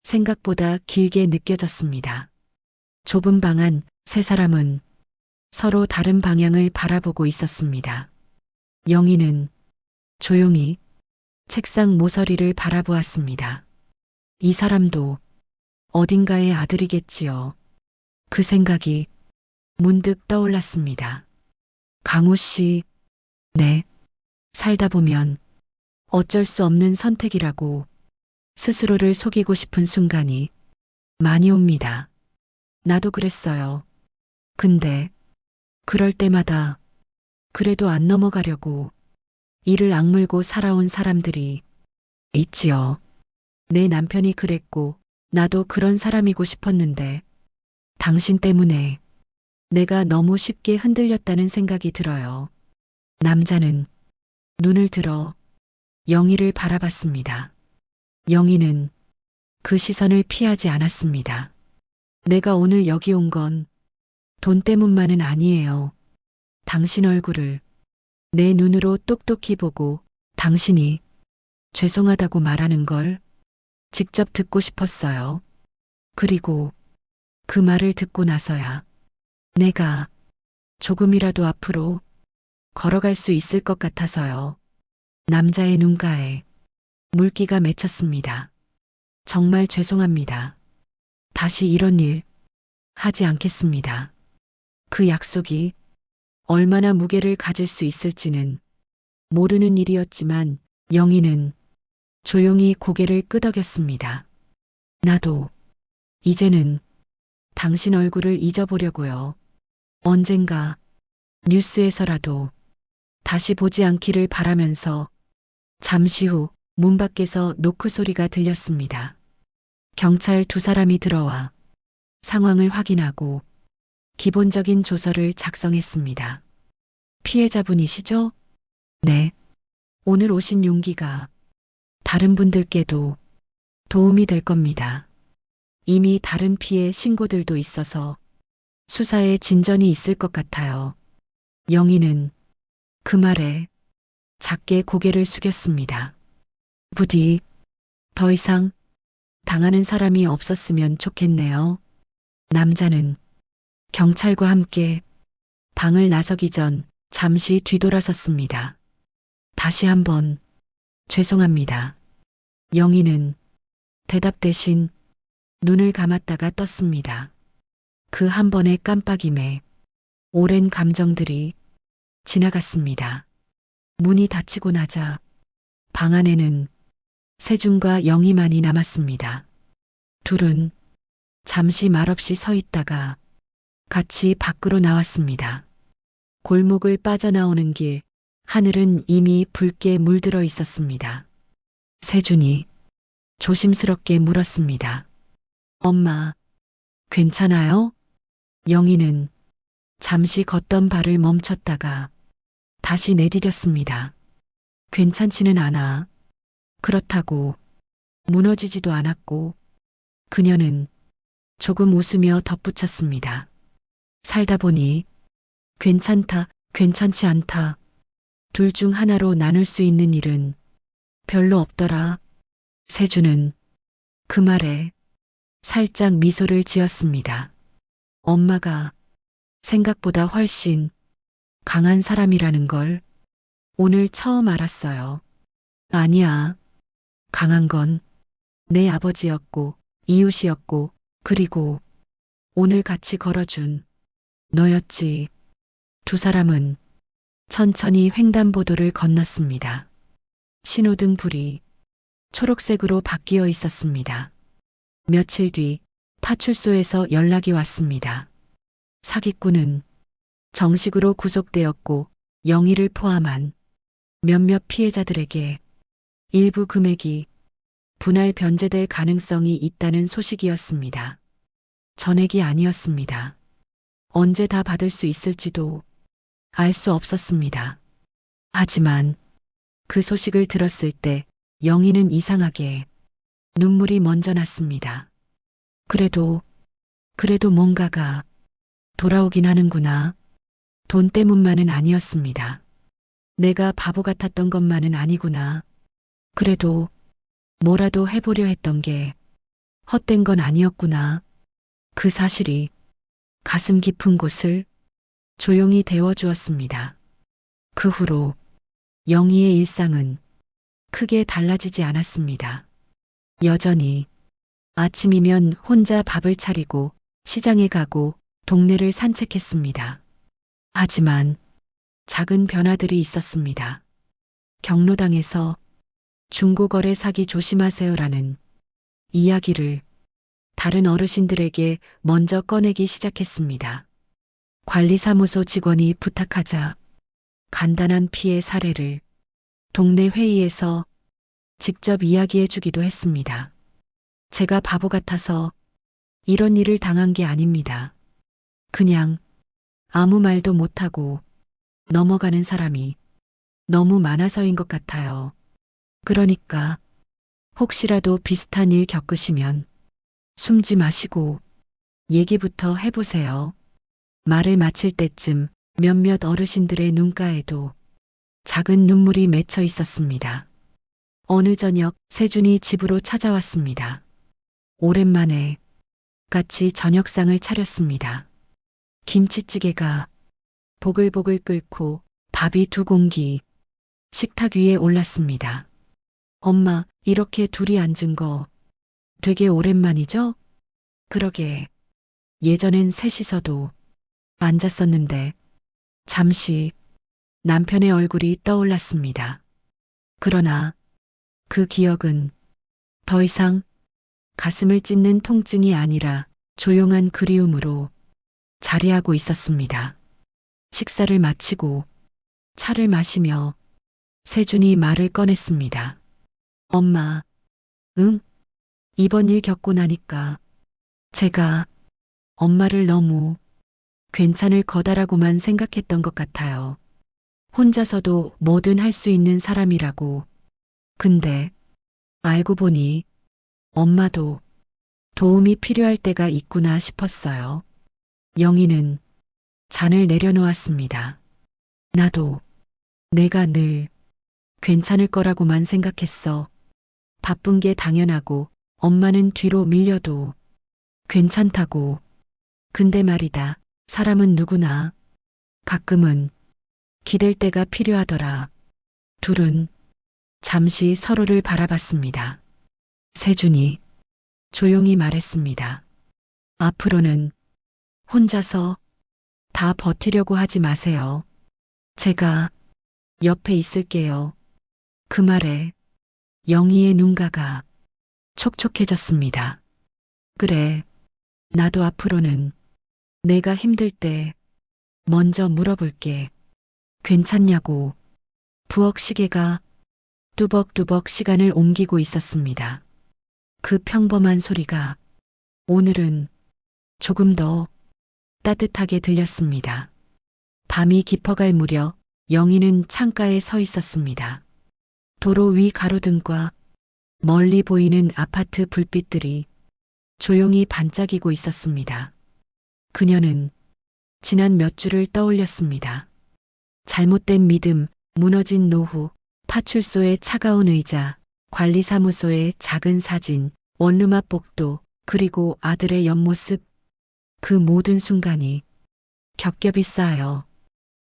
생각보다 길게 느껴졌습니다. 좁은 방 안 세 사람은 서로 다른 방향을 바라보고 있었습니다. 영희는 조용히 책상 모서리를 바라보았습니다. 이 사람도 어딘가의 아들이겠지요. 그 생각이 문득 떠올랐습니다. 강우 씨, 네. 살다 보면 어쩔 수 없는 선택이라고 스스로를 속이고 싶은 순간이 많이 옵니다. 나도 그랬어요. 근데 그럴 때마다 그래도 안 넘어가려고 이를 악물고 살아온 사람들이 있지요. 내 남편이 그랬고 나도 그런 사람이고 싶었는데 당신 때문에 내가 너무 쉽게 흔들렸다는 생각이 들어요. 남자는 눈을 들어 영희를 바라봤습니다. 영희는 그 시선을 피하지 않았습니다. 내가 오늘 여기 온 건 돈 때문만은 아니에요. 당신 얼굴을 내 눈으로 똑똑히 보고 당신이 죄송하다고 말하는 걸 직접 듣고 싶었어요. 그리고 그 말을 듣고 나서야 내가 조금이라도 앞으로 걸어갈 수 있을 것 같아서요. 남자의 눈가에 물기가 맺혔습니다. 정말 죄송합니다. 다시 이런 일 하지 않겠습니다. 그 약속이 얼마나 무게를 가질 수 있을지는 모르는 일이었지만 영희는 조용히 고개를 끄덕였습니다. 나도 이제는 당신 얼굴을 잊어보려고요. 언젠가 뉴스에서라도 다시 보지 않기를 바라면서 잠시 후 문 밖에서 노크 소리가 들렸습니다. 경찰 두 사람이 들어와 상황을 확인하고 기본적인 조서를 작성했습니다. 피해자분이시죠? 네. 오늘 오신 용기가 다른 분들께도 도움이 될 겁니다. 이미 다른 피해 신고들도 있어서 수사에 진전이 있을 것 같아요. 영희는 그 말에 작게 고개를 숙였습니다. 부디 더 이상 당하는 사람이 없었으면 좋겠네요. 남자는 경찰과 함께 방을 나서기 전 잠시 뒤돌아섰습니다. 다시 한번 죄송합니다. 영희는 대답 대신 눈을 감았다가 떴습니다. 그 한 번의 깜빡임에 오랜 감정들이 지나갔습니다. 문이 닫히고 나자 방 안에는 세준과 영희만이 남았습니다. 둘은 잠시 말없이 서 있다가 같이 밖으로 나왔습니다. 골목을 빠져나오는 길, 하늘은 이미 붉게 물들어 있었습니다. 세준이 조심스럽게 물었습니다. 엄마, 괜찮아요? 영희는 잠시 걷던 발을 멈췄다가 다시 내디뎠습니다. 괜찮지는 않아. 그렇다고 무너지지도 않았고 그녀는 조금 웃으며 덧붙였습니다. 살다 보니 괜찮다, 괜찮지 않다. 둘 중 하나로 나눌 수 있는 일은 별로 없더라. 세준은 그 말에 살짝 미소를 지었습니다. 엄마가 생각보다 훨씬 강한 사람이라는 걸 오늘 처음 알았어요. 아니야. 강한 건 내 아버지였고 이웃이었고 그리고 오늘 같이 걸어준 너였지. 두 사람은 천천히 횡단보도를 건넜습니다. 신호등 불이 초록색으로 바뀌어 있었습니다. 며칠 뒤 파출소에서 연락이 왔습니다. 사기꾼은 정식으로 구속되었고 영희를 포함한 몇몇 피해자들에게 일부 금액이 분할 변제될 가능성이 있다는 소식이었습니다. 전액이 아니었습니다. 언제 다 받을 수 있을지도 알 수 없었습니다. 하지만 그 소식을 들었을 때 영희는 이상하게 눈물이 먼저 났습니다. 그래도 뭔가가 돌아오긴 하는구나. 돈 때문만은 아니었습니다. 내가 바보 같았던 것만은 아니구나. 그래도 뭐라도 해보려 했던 게 헛된 건 아니었구나. 그 사실이 가슴 깊은 곳을 조용히 데워주었습니다. 그 후로 영희의 일상은 크게 달라지지 않았습니다. 여전히 아침이면 혼자 밥을 차리고 시장에 가고 동네를 산책했습니다. 하지만 작은 변화들이 있었습니다. 경로당에서 중고거래 사기 조심하세요라는 이야기를 다른 어르신들에게 먼저 꺼내기 시작했습니다. 관리사무소 직원이 부탁하자 간단한 피해 사례를 동네 회의에서 직접 이야기해 주기도 했습니다. 제가 바보 같아서 이런 일을 당한 게 아닙니다. 그냥 아무 말도 못하고 넘어가는 사람이 너무 많아서인 것 같아요. 그러니까 혹시라도 비슷한 일 겪으시면 숨지 마시고 얘기부터 해보세요. 말을 마칠 때쯤 몇몇 어르신들의 눈가에도 작은 눈물이 맺혀 있었습니다. 어느 저녁 세준이 집으로 찾아왔습니다. 오랜만에 같이 저녁상을 차렸습니다. 김치찌개가 보글보글 끓고 밥이 2공기 식탁 위에 올랐습니다. 엄마, 이렇게 둘이 앉은 거 되게 오랜만이죠? 그러게, 예전엔 셋이서도 앉았었는데 잠시 남편의 얼굴이 떠올랐습니다. 그러나 그 기억은 더 이상 가슴을 찢는 통증이 아니라 조용한 그리움으로 자리하고 있었습니다. 식사를 마치고 차를 마시며 세준이 말을 꺼냈습니다. 엄마, 응? 이번 일 겪고 나니까 제가 엄마를 너무 괜찮을 거다라고만 생각했던 것 같아요. 혼자서도 뭐든 할 수 있는 사람이라고. 근데 알고 보니 엄마도 도움이 필요할 때가 있구나 싶었어요. 영희는 잔을 내려놓았습니다. 나도 내가 늘 괜찮을 거라고만 생각했어. 바쁜 게 당연하고 엄마는 뒤로 밀려도 괜찮다고. 근데 말이다. 사람은 누구나 가끔은 기댈 때가 필요하더라. 둘은 잠시 서로를 바라봤습니다. 세준이 조용히 말했습니다. 앞으로는 혼자서 다 버티려고 하지 마세요. 제가 옆에 있을게요. 그 말에 영희의 눈가가 촉촉해졌습니다. 그래, 나도 앞으로는 내가 힘들 때 먼저 물어볼게. 괜찮냐고. 부엌 시계가 뚜벅뚜벅 시간을 옮기고 있었습니다. 그 평범한 소리가 오늘은 조금 더 따뜻하게 들렸습니다. 밤이 깊어갈 무렵 영희는 창가에 서 있었습니다. 도로 위 가로등과 멀리 보이는 아파트 불빛들이 조용히 반짝이고 있었습니다. 그녀는 지난 몇 주를 떠올렸습니다. 잘못된 믿음, 무너진 노후, 파출소의 차가운 의자, 관리사무소의 작은 사진, 원룸 앞 복도, 그리고 아들의 옆모습. 그 모든 순간이 겹겹이 쌓여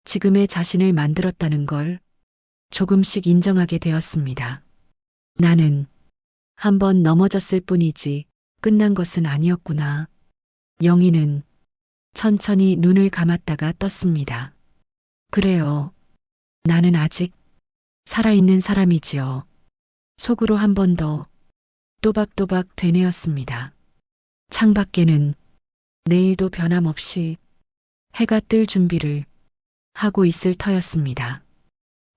지금의 자신을 만들었다는 걸 조금씩 인정하게 되었습니다. 나는 한번 넘어졌을 뿐이지 끝난 것은 아니었구나. 영희는 천천히 눈을 감았다가 떴습니다. 그래요. 나는 아직 살아있는 사람이지요. 속으로 한 번 더 또박또박 되뇌었습니다. 창밖에는 내일도 변함없이 해가 뜰 준비를 하고 있을 터였습니다.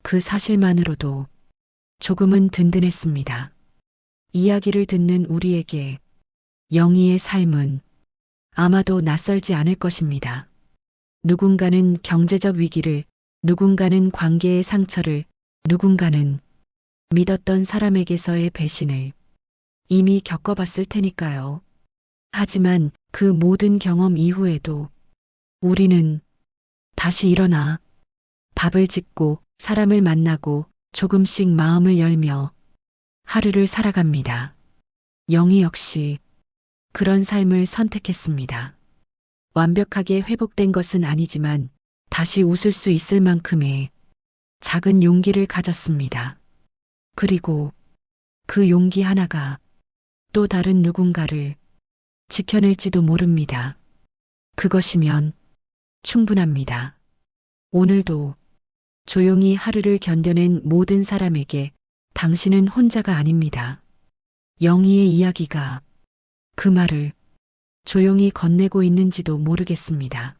그 사실만으로도 조금은 든든했습니다. 이야기를 듣는 우리에게 영희의 삶은 아마도 낯설지 않을 것입니다. 누군가는 경제적 위기를, 누군가는 관계의 상처를, 누군가는 믿었던 사람에게서의 배신을 이미 겪어봤을 테니까요. 하지만 그 모든 경험 이후에도 우리는 다시 일어나 밥을 짓고 사람을 만나고 조금씩 마음을 열며 하루를 살아갑니다. 영희 역시 그런 삶을 선택했습니다. 완벽하게 회복된 것은 아니지만 다시 웃을 수 있을 만큼의 작은 용기를 가졌습니다. 그리고 그 용기 하나가 또 다른 누군가를 지켜낼지도 모릅니다. 그것이면 충분합니다. 오늘도 조용히 하루를 견뎌낸 모든 사람에게 당신은 혼자가 아닙니다. 영희의 이야기가 그 말을 조용히 건네고 있는지도 모르겠습니다.